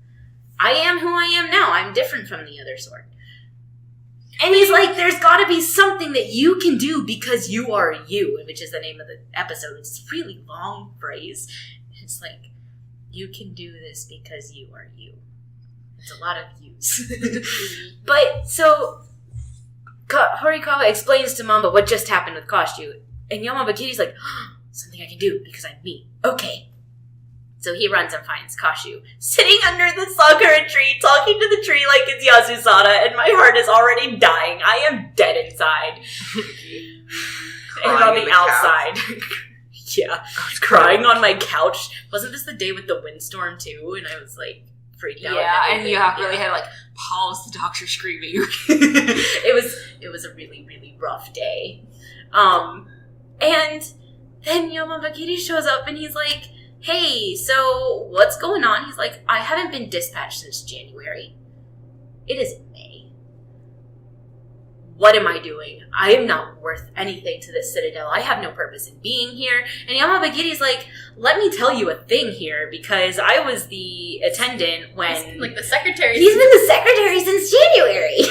B: I am who I am now. I'm different from the other sword. And he's like, there's got to be something that you can do because you are you, which is the name of the episode. It's a really long phrase. It's like, you can do this because you are you. It's a lot of yous. But, so, Horikawa explains to Mamba what just happened with Kashu. And Yamabakiri's like, something I can do because I'm me. Okay. So he runs and finds Kashu sitting under the sakura tree, talking to the tree like it's Yasusada, and my heart is already dying. I am dead inside. And on the outside. Yeah. I was crying on my couch. Wasn't this the day with the windstorm too? And I was like freaked out.
C: Yeah, and you really had like pause the doctor screaming.
B: It was a really, really rough day. And then Yamabakiri shows up and he's like, hey, so what's going on? He's like, I haven't been dispatched since January. It is May. What am I doing? I am not worth anything to this citadel. I have no purpose in being here. And Yamabakiri's like, let me tell you a thing here, because I was the attendant when...
A: Like the secretary.
B: He's been the secretary since January.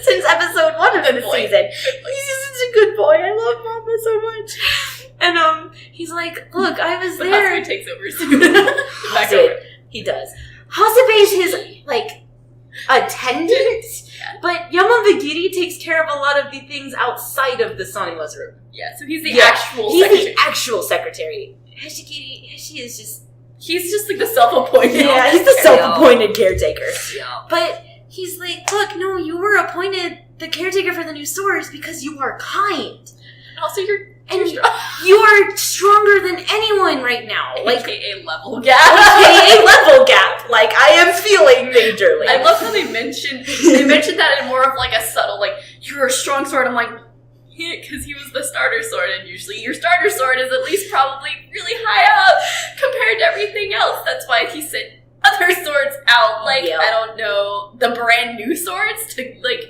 B: Since episode 1 of the season. He's such a good boy. I love Mama so much. And he's like, look, I was there.
A: Hasebe takes over soon. Back over.
B: He does. Hasebe's his, like, attendant, but Yamabagiri takes care of a lot of the things outside of the Saniwa's room.
A: Yeah, so he's the actual secretary.
B: He's the actual secretary. He's just
A: like the self-appointed.
B: Yeah, he's the self-appointed caretaker.
C: Yeah.
B: But he's like, look, no, you were appointed the caretaker for the new swords because you are kind.
A: And also you're
B: you are stronger than anyone right now. Like
A: AKA level gap.
B: AKA level gap. Like, I am feeling majorly.
A: I love how they mentioned that in more of like a subtle, like, you're a strong sword. I'm like, yeah, because he was the starter sword, and usually your starter sword is at least probably really high up compared to everything else. That's why he sent other swords out, like, I don't know, the brand new swords to, like,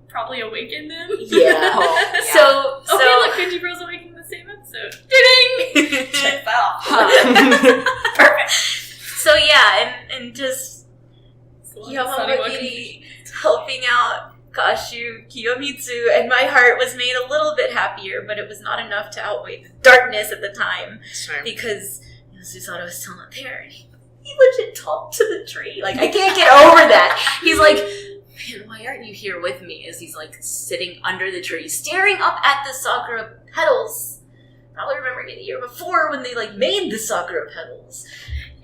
A: probably awaken them.
B: Yeah. So
A: look, Kenji Bros awakened in the same episode. Ding! Check that off. Perfect.
B: So yeah, and just Yamabakiri helping out Kashu, Kiyomitsu, and my heart was made a little bit happier, but it was not enough to outweigh the darkness at the time.
D: Sure.
B: Because Susano was still not there. He legit talked to the tree. Like, I can't get over that. He's like, man, why aren't you here with me? As he's like sitting under the tree, staring up at the sakura petals. Probably remembering it the year before when they like made the sakura petals.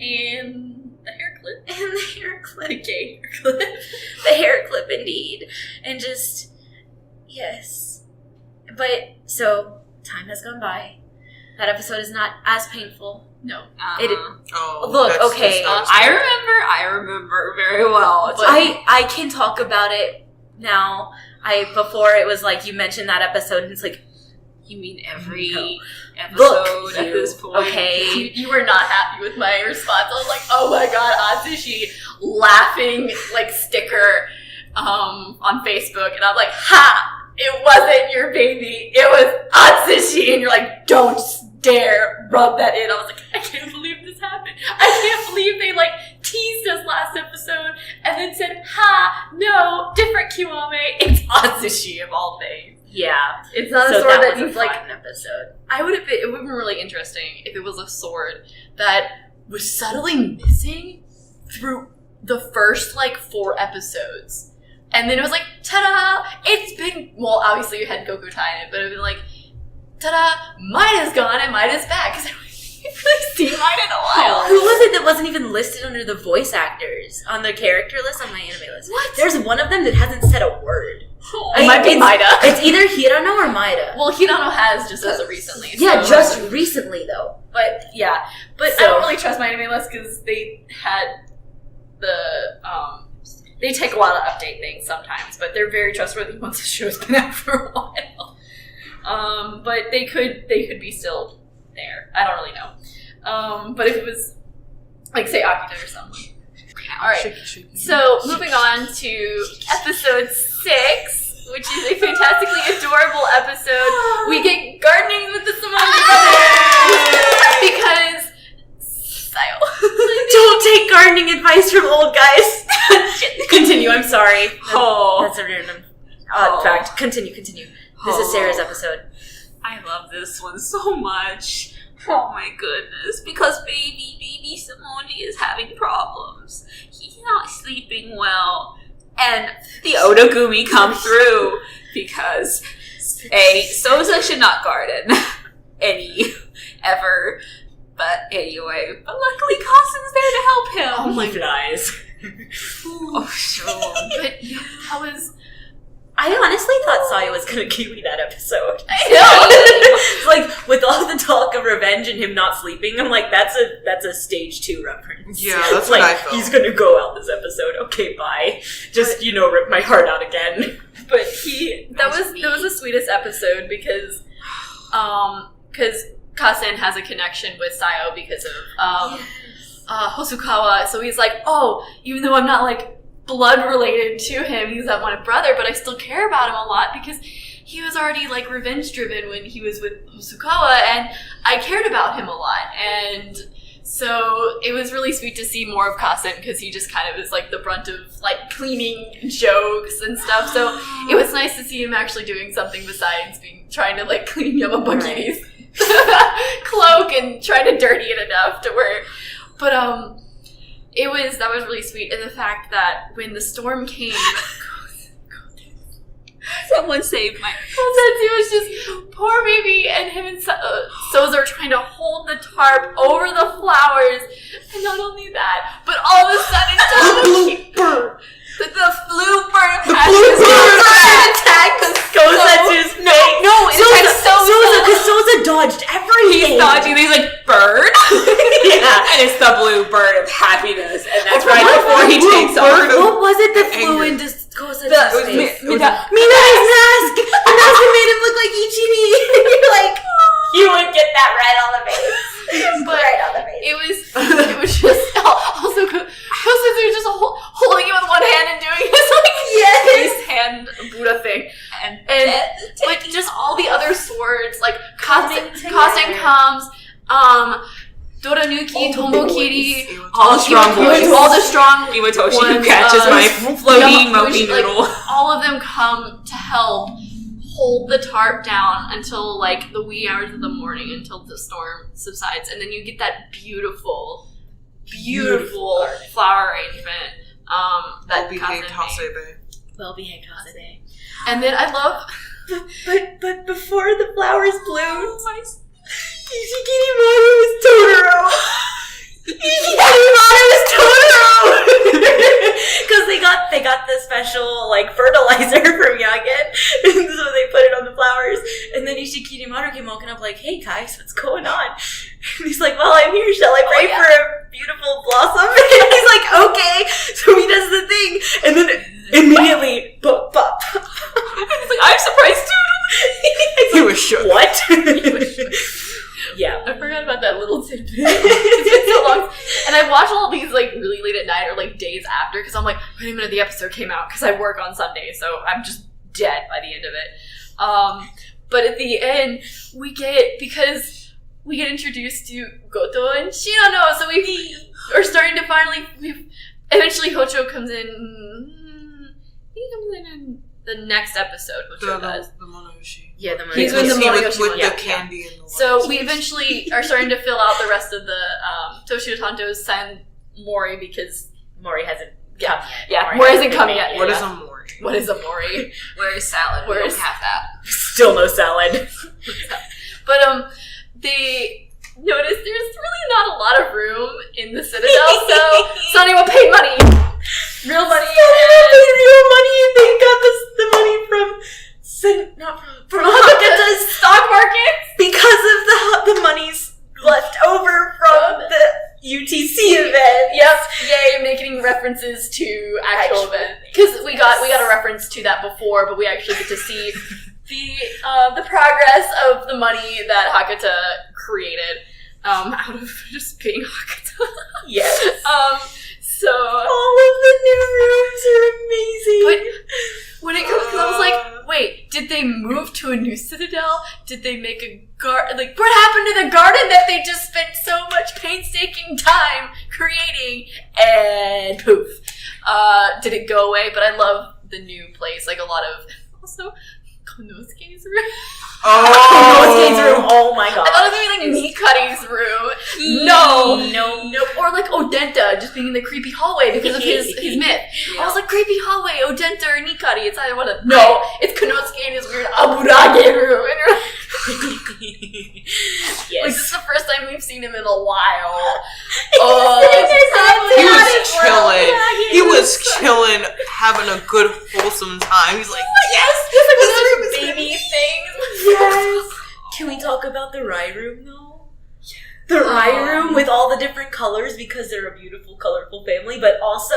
A: And the hair clip.
B: And the hair clip.
A: The gay hair clip.
B: The hair clip, indeed. And just, yes. But, so, time has gone by. That episode is not as painful.
A: No.
B: Look, okay.
C: I remember very well.
B: But I can talk about it now. Before it was like, you mentioned that episode, and it's like,
C: you mean every episode at this point?
B: Okay.
A: You were not happy with my response. I was like, oh my god, Atsushi laughing, like, sticker on Facebook. And I'm like, ha! It wasn't your baby. It was Atsushi. And you're like, don't dare rub that in. I was like, I can't believe this happened. I can't believe they, like, teased us last episode and then said, ha, no, different Kiwame. It's Atsushi of all things.
B: Yeah.
A: It's not a sword that needs, like,
B: an episode.
A: it would have been really interesting if it was a sword that was subtly missing through the first, like, 4 episodes. And then it was like, ta-da! It's been, well, obviously you had Goku tie in it, but it would be like, ta-da! Mida's gone and Mida's back. Because I haven't really seen Mida in a while.
B: Who was it that wasn't even listed under the voice actors on the character list on my anime list?
A: What?
B: There's one of them that hasn't said a word.
A: It might be Mida.
B: It's either Hirano or Maida.
A: Well, Hirano has just as of recently.
B: Yeah,
A: so.
B: just recently though.
A: But yeah, but I don't really trust my anime list because they had they take a while to update things sometimes, but they're very trustworthy once the show's been out for a while. But they could be still there. I don't really know. But if it was like say Akita or something. All right. So moving on to episode 6, which is a fantastically adorable episode. We get gardening with the Samonji brothers because
B: Don't take gardening advice from old guys. Continue, I'm sorry. That's a random fact. Continue. This is Sarah's episode.
C: I love this one so much. Oh my goodness. Because baby Simone is having problems. He's not sleeping well. And the Odogumi come through because Soza should not garden ever. But anyway, but luckily Kasen's there to help him.
B: Oh my flies.
C: Oh, sure.
A: But that was...
B: I honestly thought Saya was going to kiwi that episode.
A: I know!
B: It's like, with all the talk of revenge and him not sleeping, I'm like, that's a stage 2 reference.
D: Yeah, that's
B: like,
D: what I felt.
B: He's going to go out this episode. Okay, bye. Just, rip my heart out again.
A: But that was the sweetest episode because Kasen has a connection with Sayo because of Hosokawa. So he's like, oh, even though I'm not like blood related to him, he's not my brother, but I still care about him a lot because he was already like revenge driven when he was with Hosokawa, and I cared about him a lot. And so it was really sweet to see more of Kasen because he just kind of is like the brunt of like cleaning jokes and stuff. So it was nice to see him actually doing something besides trying to like clean Yamabuki's cloak and trying to dirty it enough to where, but that was really sweet. And the fact that when the storm came,
C: someone saved my...
A: It was just poor baby, and him and Soza are trying to hold the tarp over the flowers. And not only that, but all of a sudden, the blue bird attacks
B: Kosetsu's face.
C: No, it attacks Soza.
B: Because Soza dodged everything.
C: He's dodging, he's like, bird? Yeah. And it's the blue bird of happiness. And that's right before he takes off.
B: What was it that flew into Kosetsu's face?
C: Mina's
B: mask! The mask that made him look like Ichini! You're like, you would get that right on the face.
A: But
B: right on the face.
A: It was just also Kosetsu was just holding it with one hand and doing his like face hand Buddha thing, and like just all the other swords like Kasen comes, Doranuki, Tomokiri,
C: all the strong boys,
A: all the strong
C: Iwatoshi
A: ones,
C: who catches my floating mopey noodle.
A: Like, all of them come to help hold the tarp down until like the wee hours of the morning until the storm subsides, and then you get that beautiful flower arrangement
D: Well-behaved Hasebe.
B: Well-behaved Hasebe.
A: And then I love
B: but before the flowers bloomed, Ishikinimaru was Totoro. Ishikinimaru was Totoro. Because they got the special like fertilizer from Yagen, and so they put it on the flowers. And then Ishikinimaru came walking up like, "Hey guys, what's going on?" And he's like, "Well, I'm here. Shall I pray for a beautiful blossom?" And he's like, "Okay." So he does the thing, and then immediately, pop.
C: He's like, "I'm surprised too."
D: He was shook.
B: What? Yeah.
A: I forgot about that little tidbit. It's been so long. And I watched all these like really late at night or like days after because I'm like, wait a minute, the episode came out because I work on Sundays, so I'm just dead by the end of it. But at the end, we get introduced to Goto and Shinano, so we are starting to eventually Hocho comes in. He comes in the next episode, Hocho does.
D: The Monoyoshi.
B: Yeah, the
A: He's in the Monoyoshi
D: with
A: one.
D: the candy and the
A: So we eventually are starting to fill out the rest of the Toshio Tanto's Sen Mori because
B: Mori hasn't
A: come yet. Mori hasn't come yet.
D: What is a Mori?
A: What is a Mori?
C: Where is salad? We don't have that.
B: Still no salad.
A: But they noticed there's really not a lot of room in the Citadel, so Sonny will pay money. Real money.
B: Real money, and they got the money from Hakata's stock market because of the money's left over from the UTC event.
A: Yep, yay, making references to actual event. Because we got a reference to that before, but we actually get to see the progress of the money that Hakata created out of just being Hakata.
B: Yes.
A: So
B: all of the new rooms are amazing.
A: But when it comes, because I was like, wait, did they move to a new Citadel? Did they make a garden? Like, what happened to the garden that they just spent so much painstaking time creating, and poof. Did it go away? But I love the new place. Like a lot of also Konosuke's room.
B: Konosuke's room. Oh my god.
A: I thought it was gonna be like Mikari's room. No. Or like Odenta just being in the creepy hallway because of his myth.
C: Yeah.
A: I was like, creepy hallway, Odenta or Nikari. It's either one of them. No, it's Konosuke in his weird Aburage room. And you're like,
B: Yes.
A: like, this is the first time we've seen him in a while.
D: He was chilling, having a good, wholesome time. He's like,
A: Yes, just like one of those baby things.
B: Yes. Can we talk about the Rai room though? The Rai room with all the different colors because they're a beautiful, colorful family, but also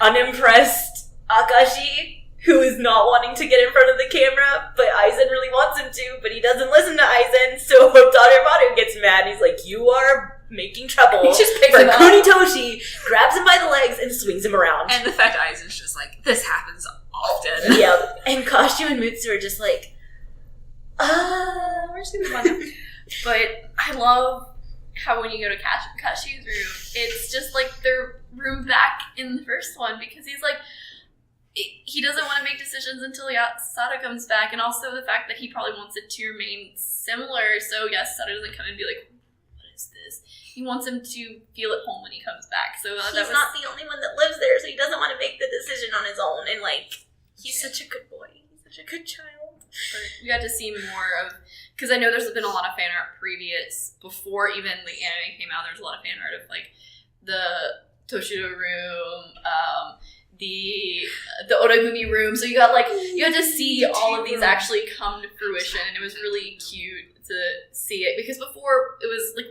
B: unimpressed Akashi, who is not wanting to get in front of the camera, but Aizen really wants him to, but he doesn't listen to Aizen, so Tanemaru gets mad. He's like, you are making trouble.
A: He just picks
B: for
A: him up.
B: Kunitoshi, grabs him by the legs, and swings him around.
C: And the fact Aizen's just like, this happens often.
B: Yeah, and Kashu and Mutsu are just like,
A: we're just gonna move on now. But I love how when you go to Kashu's room, it's just like their room back in the first one because he's like, he doesn't want to make decisions until Sada comes back, and also the fact that he probably wants it to remain similar. So yes, Sada doesn't come and be like, "What is this?" He wants him to feel at home when he comes back. So
B: he's not the only one that lives there, so he doesn't want to make the decision on his own. And like, he's such a good boy. He's such a good child.
A: We got to see more of, because I know there's been a lot of fan art before even the anime came out. There's a lot of fan art of like the Toshiro room, the Origumi room. So you got to see all of these actually come to fruition, and it was really cute to see it because before it was like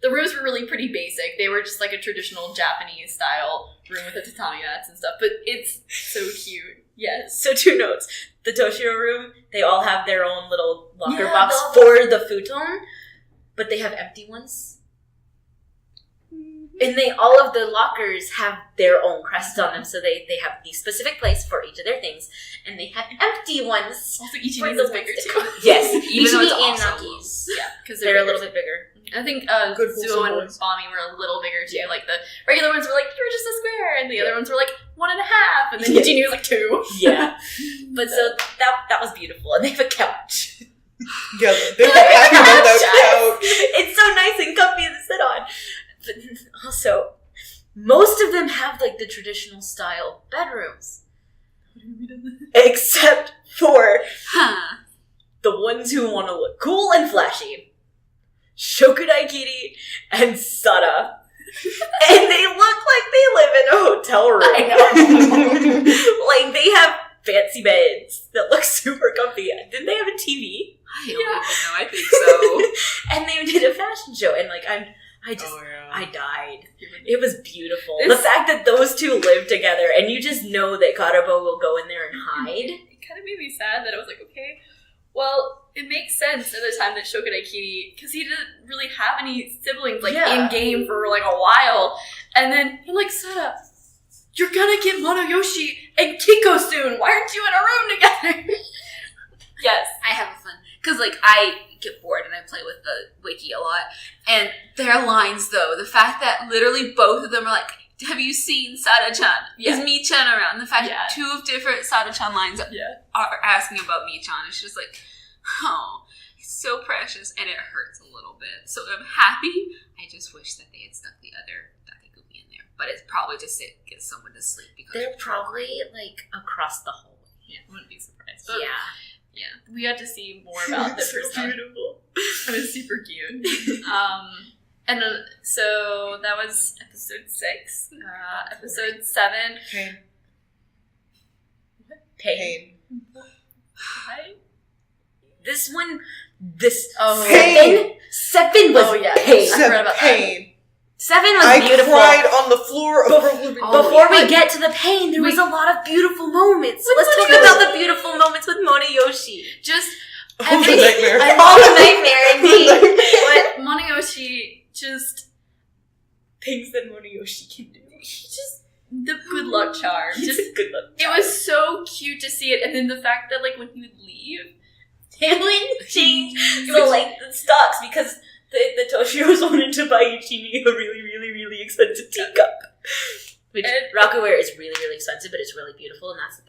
A: the rooms were really pretty basic. They were just like a traditional Japanese style room with the tatami mats and stuff, but it's so cute. Yes.
B: So 2 notes. The Toshiro room, they all have their own little locker box for the futon, but they have empty ones. And all of the lockers have their own crests on them, so they have the specific place for each of their things, and they have empty ones.
A: Also, Ichiban's is bigger too.
B: Yes,
C: Even though it's
B: Ichiban and
C: also
B: Naki's.
A: Yeah, because
B: They're a little bit bigger.
A: I think
D: Good
A: Zuo and
D: boys.
A: Bami were a little bigger too. Like the regular ones were like, you're just a square, and the other ones were like 1.5, and then Ichini was like 2.
B: Yeah. But so that was beautiful, and they have a couch.
D: yeah, they were happy about that couch.
B: It's so nice and comfy to sit on. But also, most of them have like the traditional style bedrooms. Except for the ones who want to look cool and flashy. Shokudaikiri and Sada. And they look like they live in a hotel room.
A: I know.
B: Like they have fancy beds that look super comfy. Didn't they have a TV?
C: I don't even know. I think so.
B: And they did a fashion show, and like I died. It was beautiful. The fact that those two live together, and you just know that Karabo will go in there and hide.
A: It kind of made me sad that I was like, okay, well, it makes sense at the time that Shokudaikiri, because he didn't really have any siblings in game for like a while, and then you're like, Sada, you're gonna get Monoyoshi and Kikkou soon. Why aren't you in a room together? Yes,
C: I have fun. Because, like, I get bored and I play with the wiki a lot. And their lines, though, the fact that literally both of them are like, have you seen Sada-chan?
A: Yeah.
C: Is Mi-chan around? The fact that 2 of different Sada-chan lines are asking about Mi-chan. It's just like, oh, it's so precious. And it hurts a little bit. So I'm happy. I just wish that they had stuck the other Dakigumi in there. But it's probably just to get someone to sleep. Because
B: They're probably like across the hall.
A: Yeah, I wouldn't be surprised. But
B: Yeah.
A: we got to see more about the first one.
B: Beautiful.
A: It was super cute. And so that was episode 6. Episode 7.
D: Pain.
A: Right?
B: This one,
D: Pain.
B: 7 was pain.
A: I forgot about
D: pain.
B: 7 was
D: I
B: beautiful.
D: cried on the floor of her living room.
B: Before we get to the pain, there was a lot of beautiful moments. Let's talk about the beautiful moments with Monoyoshi.
A: Just
D: All the nightmare.
B: All the nightmare indeed.
A: but Monoyoshi just
B: Things that Monoyoshi can do.
A: the good luck charm.
B: He's
A: Just
B: a good luck
A: it
B: charm.
A: was so cute to see it, and then the fact that like when he would leave,
B: It would change the length of stocks because the Toshiros wanted to buy Ichini a really, really, really expensive teacup. Which Rakuware is really, really expensive, but it's really beautiful, and that's the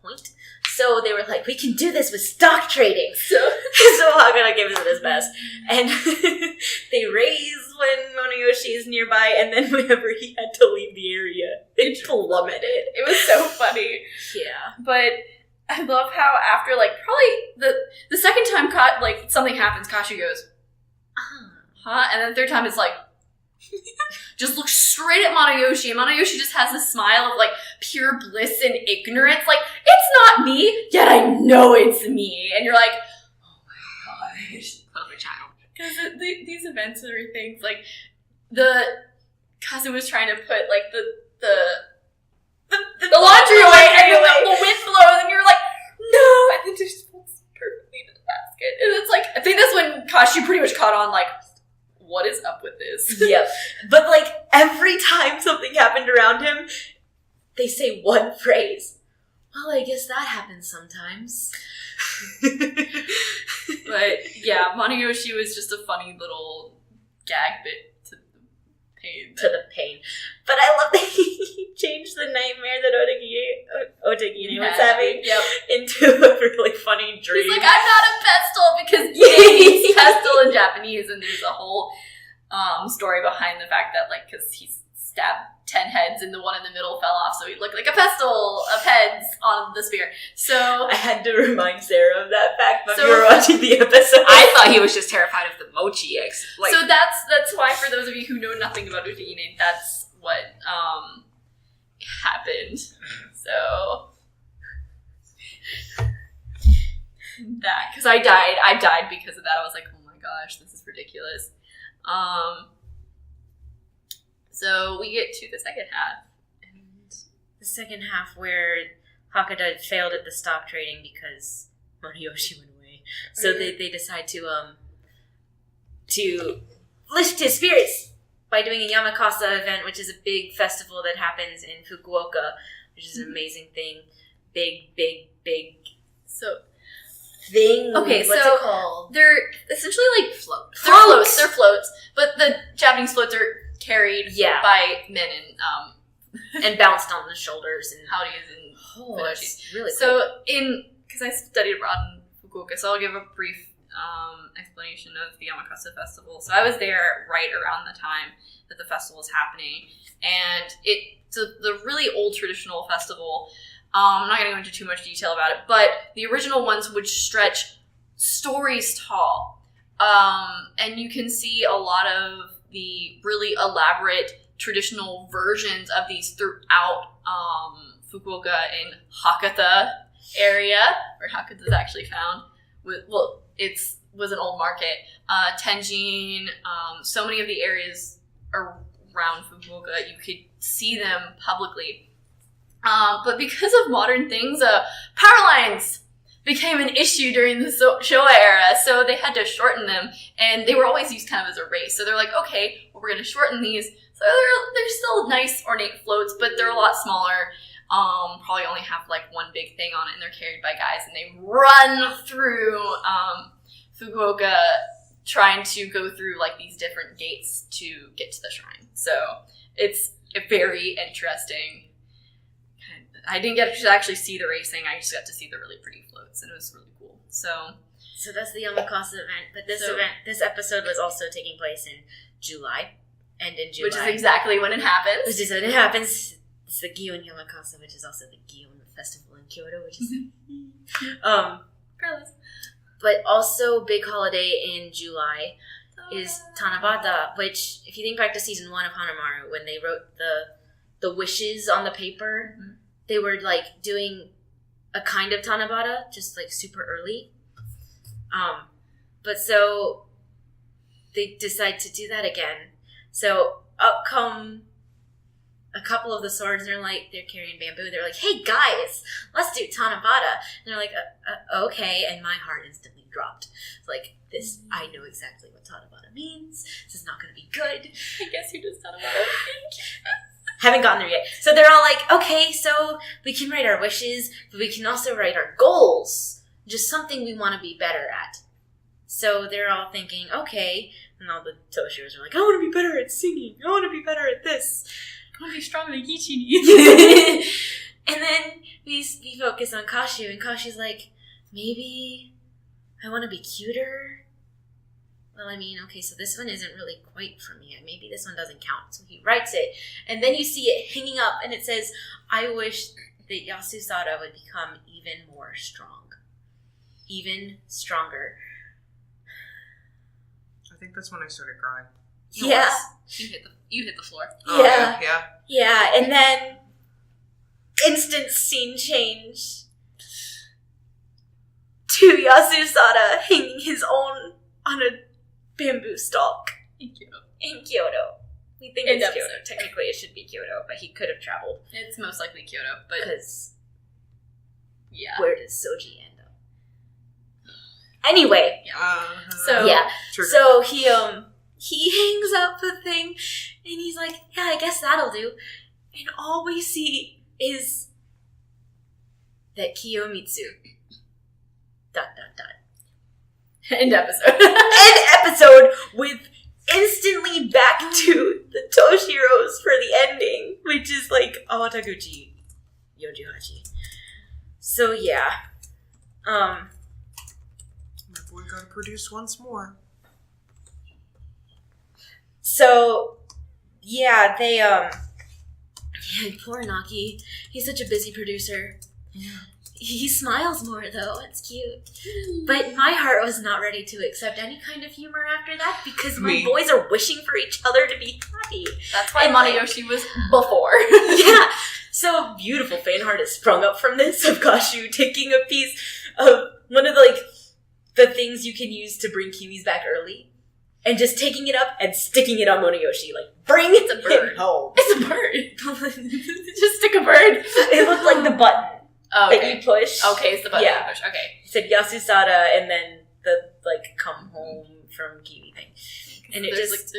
B: point. So they were like, we can do this with stock trading. So Hakata gives it his best. And they raise when Monoyoshi is nearby, and then whenever he had to leave the area, it plummeted.
A: It was so funny.
B: Yeah.
A: But I love how after, like, probably the second time something happens, Kashi goes, huh? And then the third time it's like, just looks straight at Monoyoshi, and Monoyoshi just has this smile of, like, pure bliss and ignorance. Like, it's not me, yet I know it's me. And you're like, oh my gosh.
C: Clever child.
A: Because these events and everything, like, Kazu was trying to put, like, the laundry away, and the wind blows, and you're like, no! And then just falls perfectly into the basket. And it's like, I think that's when Kashi pretty much caught on, like, what is up with this?
B: Yep. But, like, every time something happened around him, they say one phrase. Well, I guess that happens sometimes.
A: But, yeah, Monoyoshi was just a funny little gag bit to the pain.
B: But I love that he changed the nightmare that Otagine was having into a really funny dream.
A: He's like, I'm not a pestle, because Ine means pestle in Japanese, and there's a whole story behind the fact that, like, because he stabbed 10 heads and the one in the middle fell off, so he looked like a pestle of heads on the spear. So
B: I had to remind Sarah of that fact when we were watching the episode.
C: I thought he was just terrified of the mochi eggs. Like,
A: so that's why, for those of you who know nothing about Otagine, that's what happened. So that, because I died because of that. I was like, oh my gosh, this is ridiculous. So we get to the second half.
B: And the second half where Hakata failed at the stock trading because Monoyoshi went away. So they decide to lift his spirits by doing a Yamakasa event, which is a big festival that happens in Fukuoka, which is an amazing thing. Big
A: So
B: thing.
A: Okay,
B: what's
A: so
B: it called?
A: they're essentially like
B: Floats.
A: They're floats, but the Japanese floats are carried by men
B: and bounced on the shoulders and
A: howdies and
B: it's really cool.
A: So because I studied abroad in Fukuoka, so I'll give a brief explanation of the Yamakasa festival. So I was there right around the time that the festival was happening, and it's the really old traditional festival. I'm not going to go into too much detail about it, but the original ones would stretch stories tall. And you can see a lot of the really elaborate traditional versions of these throughout Fukuoka and Hakata area, where Hakata is actually found. It was an old market. Tenjin, so many of the areas around Fukuoka, you could see them publicly. But because of modern things, power lines became an issue during the Showa era, so they had to shorten them, and they were always used kind of as a race. So they're like, okay, well, we're going to shorten these. So they're still nice, ornate floats, but they're a lot smaller. Probably only have like one big thing on it, and they're carried by guys, and they run through Fukuoka trying to go through like these different gates to get to the shrine. So it's a very interesting. I didn't get to actually see the racing. I just got to see the really pretty floats, and it was really cool. So
B: that's the Yamakasa event. But this episode was also taking place in July, and in July,
A: which is exactly when it happens.
B: Which is when it happens. It's the Gion Yamakasa, which is also the Gion Festival in Kyoto, which is But also big holiday in July is Tanabata, which if you think back to season 1 of Hanamaru, when they wrote the wishes on the paper. Mm-hmm. They were, like, doing a kind of Tanabata, just, like, super early. But so they decide to do that again. So up come a couple of the swords, and they're carrying bamboo. They're like, hey, guys, let's do Tanabata. And they're like, okay. And my heart instantly dropped. It's like, I know exactly what Tanabata means. This is not going to be good.
A: I guess you just Tanabata.
B: Haven't gotten there yet. So they're all like, okay, so we can write our wishes, but we can also write our goals. Just something we want to be better at. So they're all thinking, okay, And all the Toshiros are like, I want to be better at singing. I want to be better at this.
A: I want to be stronger than Ichi needs.
B: And then we focus on Kashu, and Kashu's like, maybe I want to be cuter. Well, I mean, okay, so this one isn't really quite for me. Maybe this one doesn't count. So he writes it, and then you see it hanging up, and it says, I wish that Yasusada would become even more strong. Even stronger.
D: I think that's when I started crying.
B: Yeah.
A: You hit the floor.
D: Oh,
B: Yeah.
D: yeah.
B: Yeah, and then instant scene change to Yasusada hanging his own on a bamboo stalk
A: In Kyoto.
B: in Kyoto. We think
A: In
B: it's
A: episode.
B: Kyoto. Technically, it should be Kyoto, but he could have traveled.
A: It's most likely Kyoto, but
B: Because
A: yeah.
B: where does Soji end up? Anyway,
A: So-
B: yeah.
D: True.
B: So he hangs up the thing, and he's like, yeah, I guess that'll do. And all we see is that Kiyomitsu ...
A: End episode.
B: End episode with instantly back to the Toshiros for the ending, which is like Awataguchi Yojihachi. So yeah.
D: My boy got produced once more.
B: So yeah, they poor Naki. He's such a busy producer.
D: Yeah.
B: He smiles more though. It's cute. But my heart was not ready to accept any kind of humor after that because my
D: Me.
B: boys are wishing for each other to be happy.
A: That's why
B: And,
A: Manayoshi was before.
B: Yeah. So beautiful fan art has sprung up from this of Kashu taking a piece of one of the things you can use to bring kiwis back early and just taking it up and sticking it on Monoyoshi. Like, bring it
A: It's a bird.
B: him home.
A: It's a bird. Just stick a bird.
B: It looked like the button
A: Oh,
B: that
A: okay. Okay,
B: you push.
A: it's the button.
B: Yeah.
A: Push. Okay.
B: It said Yasusada and then the come home from kiwi thing. And it
A: there's
B: just...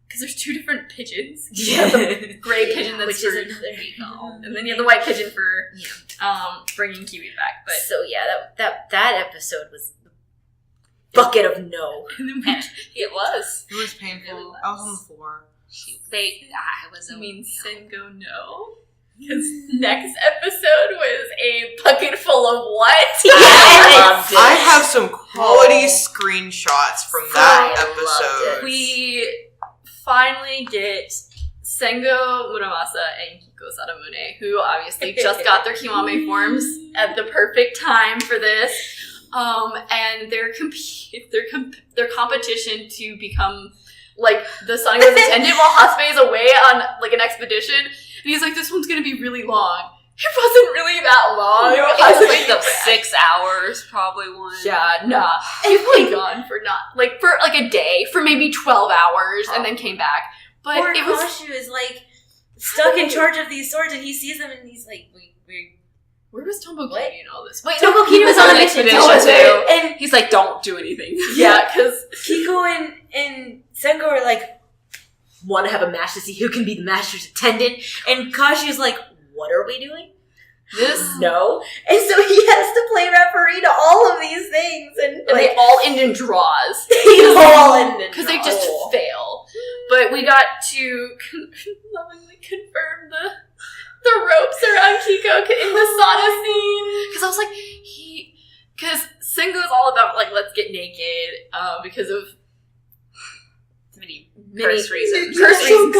A: because there's two different pigeons.
B: Yeah.
A: The gray pigeon that's
B: Which is
A: for
B: another...
A: home, and then you have the white pigeon for bringing kiwi back. But
B: So yeah, that episode was a bucket of no.
C: It was.
D: It was painful. I was on the floor.
C: I was
A: you
C: a
A: mean Sengo no? Because next episode was a bucket full of what?
B: Yes!
D: I have some quality screenshots from that
B: I loved
D: episode.
A: We finally get Sengo, Muramasa, and Kikkou Sadamune, who obviously just got their Kiwame forms at the perfect time for this. And their competition to become like the Sonic attendant while Hasbe is away on like an expedition. And he's like, this one's gonna be really long. It wasn't really that long.
C: It was like the 6 hours, probably one.
A: Yeah, nah. He's probably gone for a day, for maybe 12 hours, and then came back. But
B: Poor
A: it was
B: Kashu is like stuck in charge of these swords, and he sees them, and he's like, "Wait,
A: where was Tomoki
B: What?
A: in all this? Wait,
B: Tomoki was on an expedition too." And
C: He's like, don't do anything.
A: yeah, because
B: Kikkou and Sengo are like, "Want to have a match to see who can be the master's attendant?" And Kashu's like, "What are we doing?"
A: this
B: No. And so he has to play referee to all of these things, and
A: and they all end in draws
B: they all end in
A: because they just
B: draw.
A: fail. But we got to lovingly confirm the ropes around Kikkou in the sauna scene because I was like, because Sengo is all about like let's get naked because of
C: Many curse reasons.
A: Curse reasons.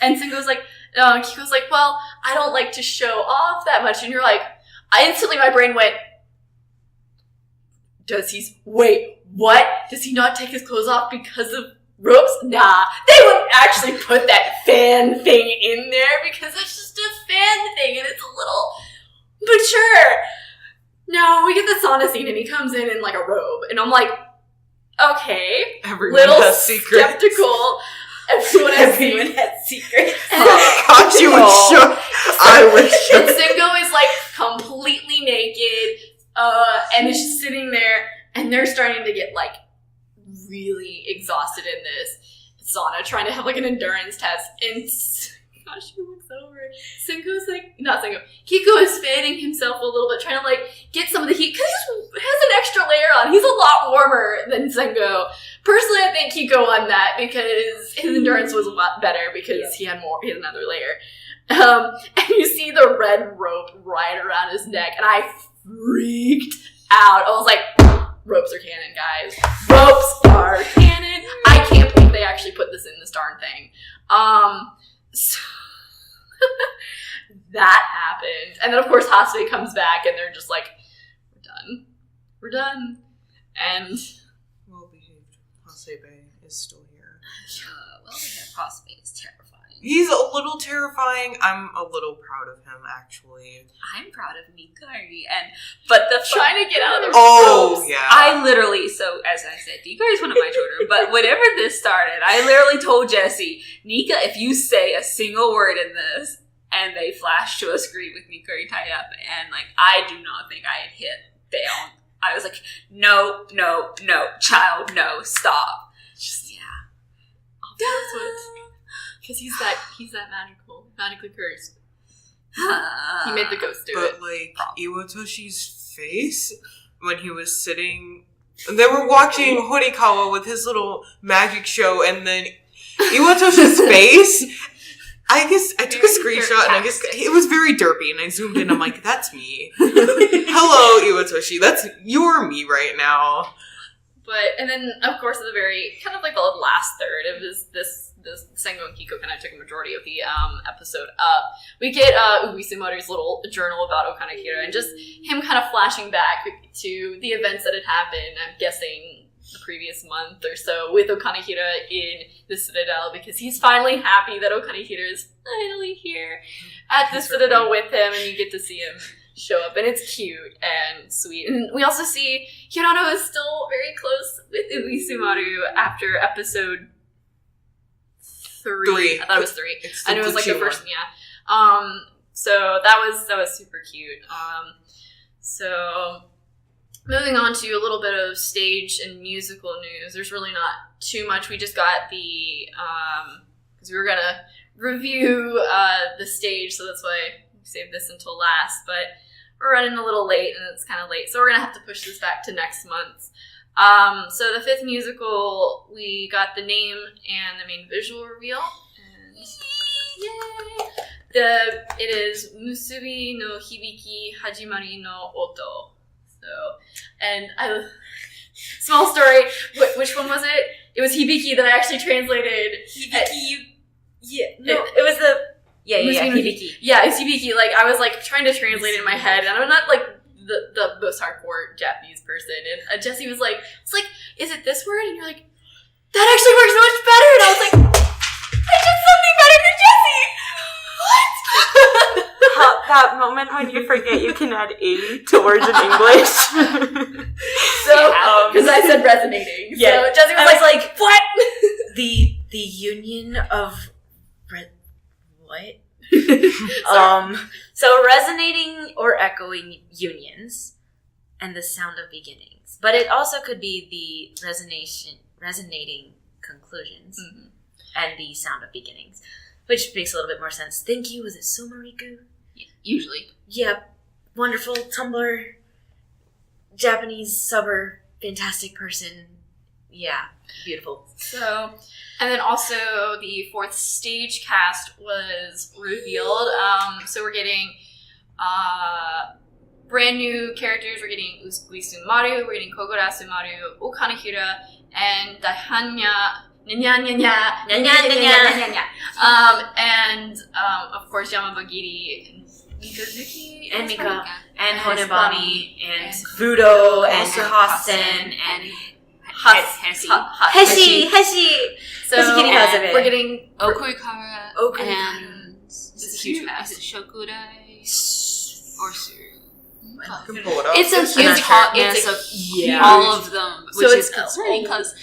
A: And Sengo's like, Kiko's like, well, I don't like to show off that much. And you're like, instantly my brain went, wait, what? Does he not take his clothes off because of ropes? Nah, they wouldn't actually put that fan thing in there because it's just a fan thing and it's a little mature. No, we get the sauna scene and he comes in like a robe. And I'm like, okay,
D: Everyone
A: little
D: has secrets.
A: skeptical. Everyone has
B: Everyone
A: secrets.
B: has secrets.
D: Oh gosh, you would
C: No.
D: show. I would show.
A: And Sengo is like completely naked, and is just sitting there, and they're starting to get like really exhausted in this sauna, trying to have like an endurance test. And gosh, he looks over. Sengo's like, not Sengo. Kikkou is fanning himself a little bit, trying to like get some of the heat because he has an extra layer on. He's a lot warmer than Sengo, Personally, I think Kikkou won that because his endurance was a lot better because he had another layer. And you see the red rope right around his neck, and I freaked out. I was like, ropes are canon, guys. Ropes are canon. I can't believe they actually put this in this darn thing. So that happened. And then, of course, Hasebe comes back, and they're just like, we're done. And
D: well-behaved Hasebe is still here.
C: Well-behaved Hasebe is terrifying.
D: He's a little terrifying. I'm a little proud of him, actually.
C: I'm proud of Mikari, but the
A: trying to get out of the
D: ropes. Yeah.
C: I literally, so as I said, Mikari is one of my children, but whenever this started, I literally told Jessie, Nika, if you say a single word in this, and they flash to a screen with Mikari tied up, and like, I do not think I had hit down. I was like, no, child, no, stop. Just, yeah.
A: Because he's that magically cursed. He made the ghost do it.
D: But like Iwatoshi's face when he was sitting, they were watching Horikawa with his little magic show, and then Iwatoshi's face. I guess I took a screenshot, and I guess it was very derpy, and I zoomed in. I'm like, that's me. Hello, Iwatoshi. You're me right now.
A: And then, of course, at the very, kind of like the last third of this Sengo and Kikkou kind of took a majority of the episode up. We get Uisumaru's little journal about Okanakira, and just him kind of flashing back to the events that had happened, I'm guessing, the previous month or so, with Okanakira in the Citadel, because he's finally happy that Okanakira is finally here at the Citadel with him, and you get to see him show up, and it's cute and sweet. And we also see Hirano is still very close with Uisumaru after episode 3. I thought it was 3. And it was like the first one. Yeah. So that was super cute. So moving on to a little bit of stage and musical news. There's really not too much. We just got the because we were gonna review the stage, so that's why we saved this until last. But we're running a little late, and it's kind of late, so we're gonna have to push this back to next month. So the 5th musical, we got the name and the main visual reveal. And yay! It is Musubi no Hibiki Hajimari no Oto. So, and small story, which one was it? It was Hibiki that I actually translated.
B: Hibiki, it was the... Yeah, Hibiki.
A: Yeah, it's Hibiki. Like, I was, like, trying to translate it in my head, and I'm not, like, the most hardcore Japanese person. And Jessie was like, is it this word? And you're like, that actually works much better. And I was like, I did something better than Jessie. What?
B: That moment when you forget you can add "ing" to words in English.
A: So, because I said resonating.
B: Yeah.
A: So Jessie was like, what?
B: The union of what? So resonating or echoing unions and the sound of beginnings. But it also could be the resonating conclusions and the sound of beginnings, which makes a little bit more sense. Thank you. Was it Sumariku?
C: Yeah, usually.
B: Yeah. Wonderful Tumblr, Japanese subber, fantastic person. Yeah. Beautiful.
A: So, and then also the 4th stage cast was revealed. So we're getting brand new characters. We're getting Uisumaru, we're getting Kogurasumaru, Okanahira, and Daihanya. And of course Yamabagiri, Mikazuki,
B: and Mika, and Honebami, and Fudo, and Hasen, and Heshi.
A: So we're getting
C: Okuikara, and this is a huge cast. Is it Shokudai or Suru? It's a huge hotness of all of them, which is concerning because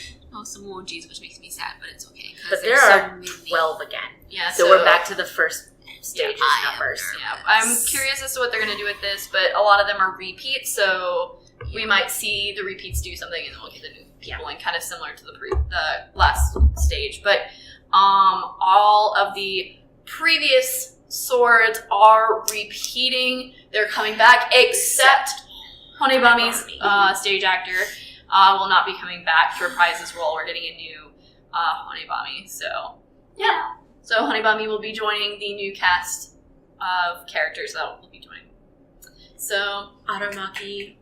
C: some emojis, which makes me sad, but it's okay.
B: But there are 12 again.
A: Yeah,
B: so we're back to the first stage numbers.
A: Yeah, I'm curious as to what they're going to do with this, but a lot of them are repeats, so we might see the repeats do something, and then we'll get the new people, and kind of similar to the last stage. But all of the previous swords are repeating. They're coming back, except Honebami's stage actor. will not be coming back to reprise his role. We're getting a new Hanamaru. So, yeah. So Hanamaru will be joining the new cast of characters that will be joining. So,
B: Aramaki,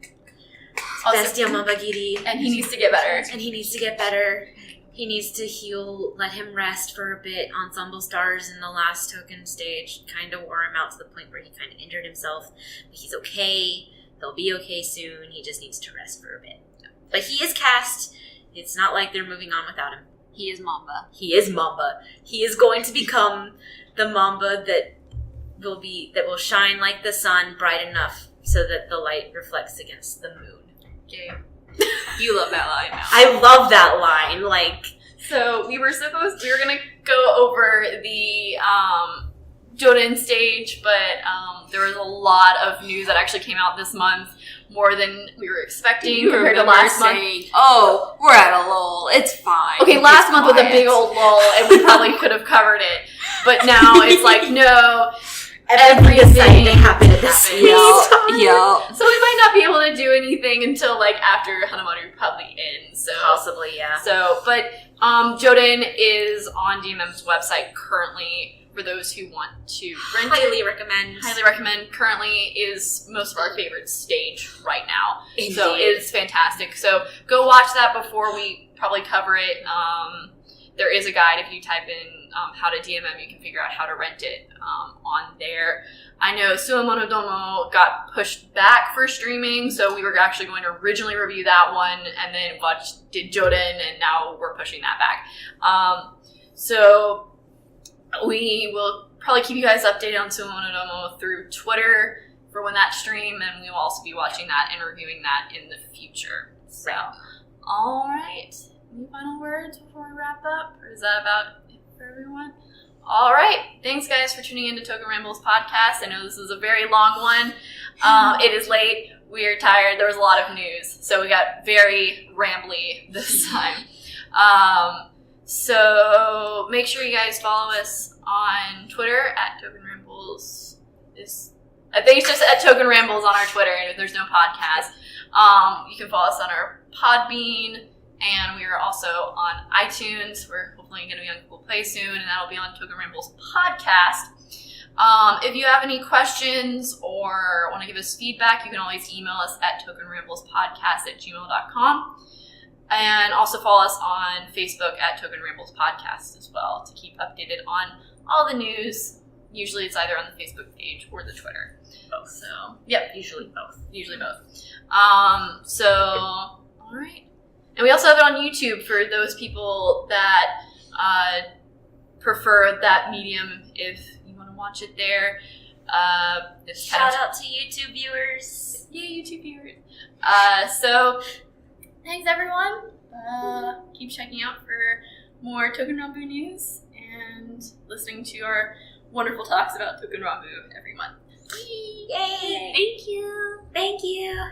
A: also,
B: Bestia Mambagiri.
A: and he needs to get better.
B: And he needs to get better. He needs to heal, let him rest for a bit. Ensemble Stars in the last Touken stage kind of wore him out to the point where he kind of injured himself. But he's okay. He'll be okay soon. He just needs to rest for a bit. But he is cast. It's not like they're moving on without him.
C: He is Mamba.
B: He is Mamba. He is going to become the Mamba that will shine like the sun, bright enough so that the light reflects against the moon.
A: Okay.
C: You love that line now.
B: I love that line. Like,
A: So we were gonna go over the Joden stage, but there was a lot of news that actually came out this month, more than we were expecting compared to last month.
C: Oh, we're at a lull. It's fine.
A: Okay, last month was a big old lull, and we probably could have covered it. But now it's like, no, everything
B: exciting happened at the same time.
C: Yeah.
A: So we might not be able to do anything until like after Hanamaru probably ends. So
B: Possibly, yeah.
A: So, but Joden is on DMM's website currently for those who want to rent
B: Highly
A: it.
B: recommend.
A: Highly recommend. Currently is most of our favorite stage right now.
B: Indeed.
A: So it's fantastic. So go watch that before we probably cover it. There is a guide if you type in how to DMM, you can figure out how to rent it on there. I know Suamono Domo got pushed back for streaming, so we were actually going to originally review that one and then did Joden, and now we're pushing that back. So we will probably keep you guys updated on Suamono Domo through Twitter for when that stream, and we will also be watching that and reviewing that in the future. So, all right. Any final words before we wrap up? Or is that about it for everyone? All right. Thanks, guys, for tuning in to Touken Rambles podcast. I know this is a very long one. It is late. We are tired. There was a lot of news. So we got very rambly this time. So make sure you guys follow us on Twitter at Touken Rambles. I think it's just at Touken Rambles on our Twitter. There's no podcast. You can follow us on our Podbean. And we are also on iTunes. We're hopefully going to be on Google Play soon, and that'll be on Touken Rambles podcast. If you have any questions or want to give us feedback, you can always email us at tokenramblespodcast@gmail.com. And also follow us on Facebook at Touken Rambles Podcast as well to keep updated on all the news. Usually it's either on the Facebook page or the Twitter.
B: Both.
A: So, yep.
B: Usually both.
A: So, all right. And we also have it on YouTube for those people that prefer that medium if you want to watch it there.
B: Shout out to YouTube viewers.
A: Yeah, YouTube viewers. So, thanks everyone. Keep checking out for more Touken Ranbu news and listening to our wonderful talks about Touken Ranbu every month.
B: Yay!
C: Thank you.
B: Thank you.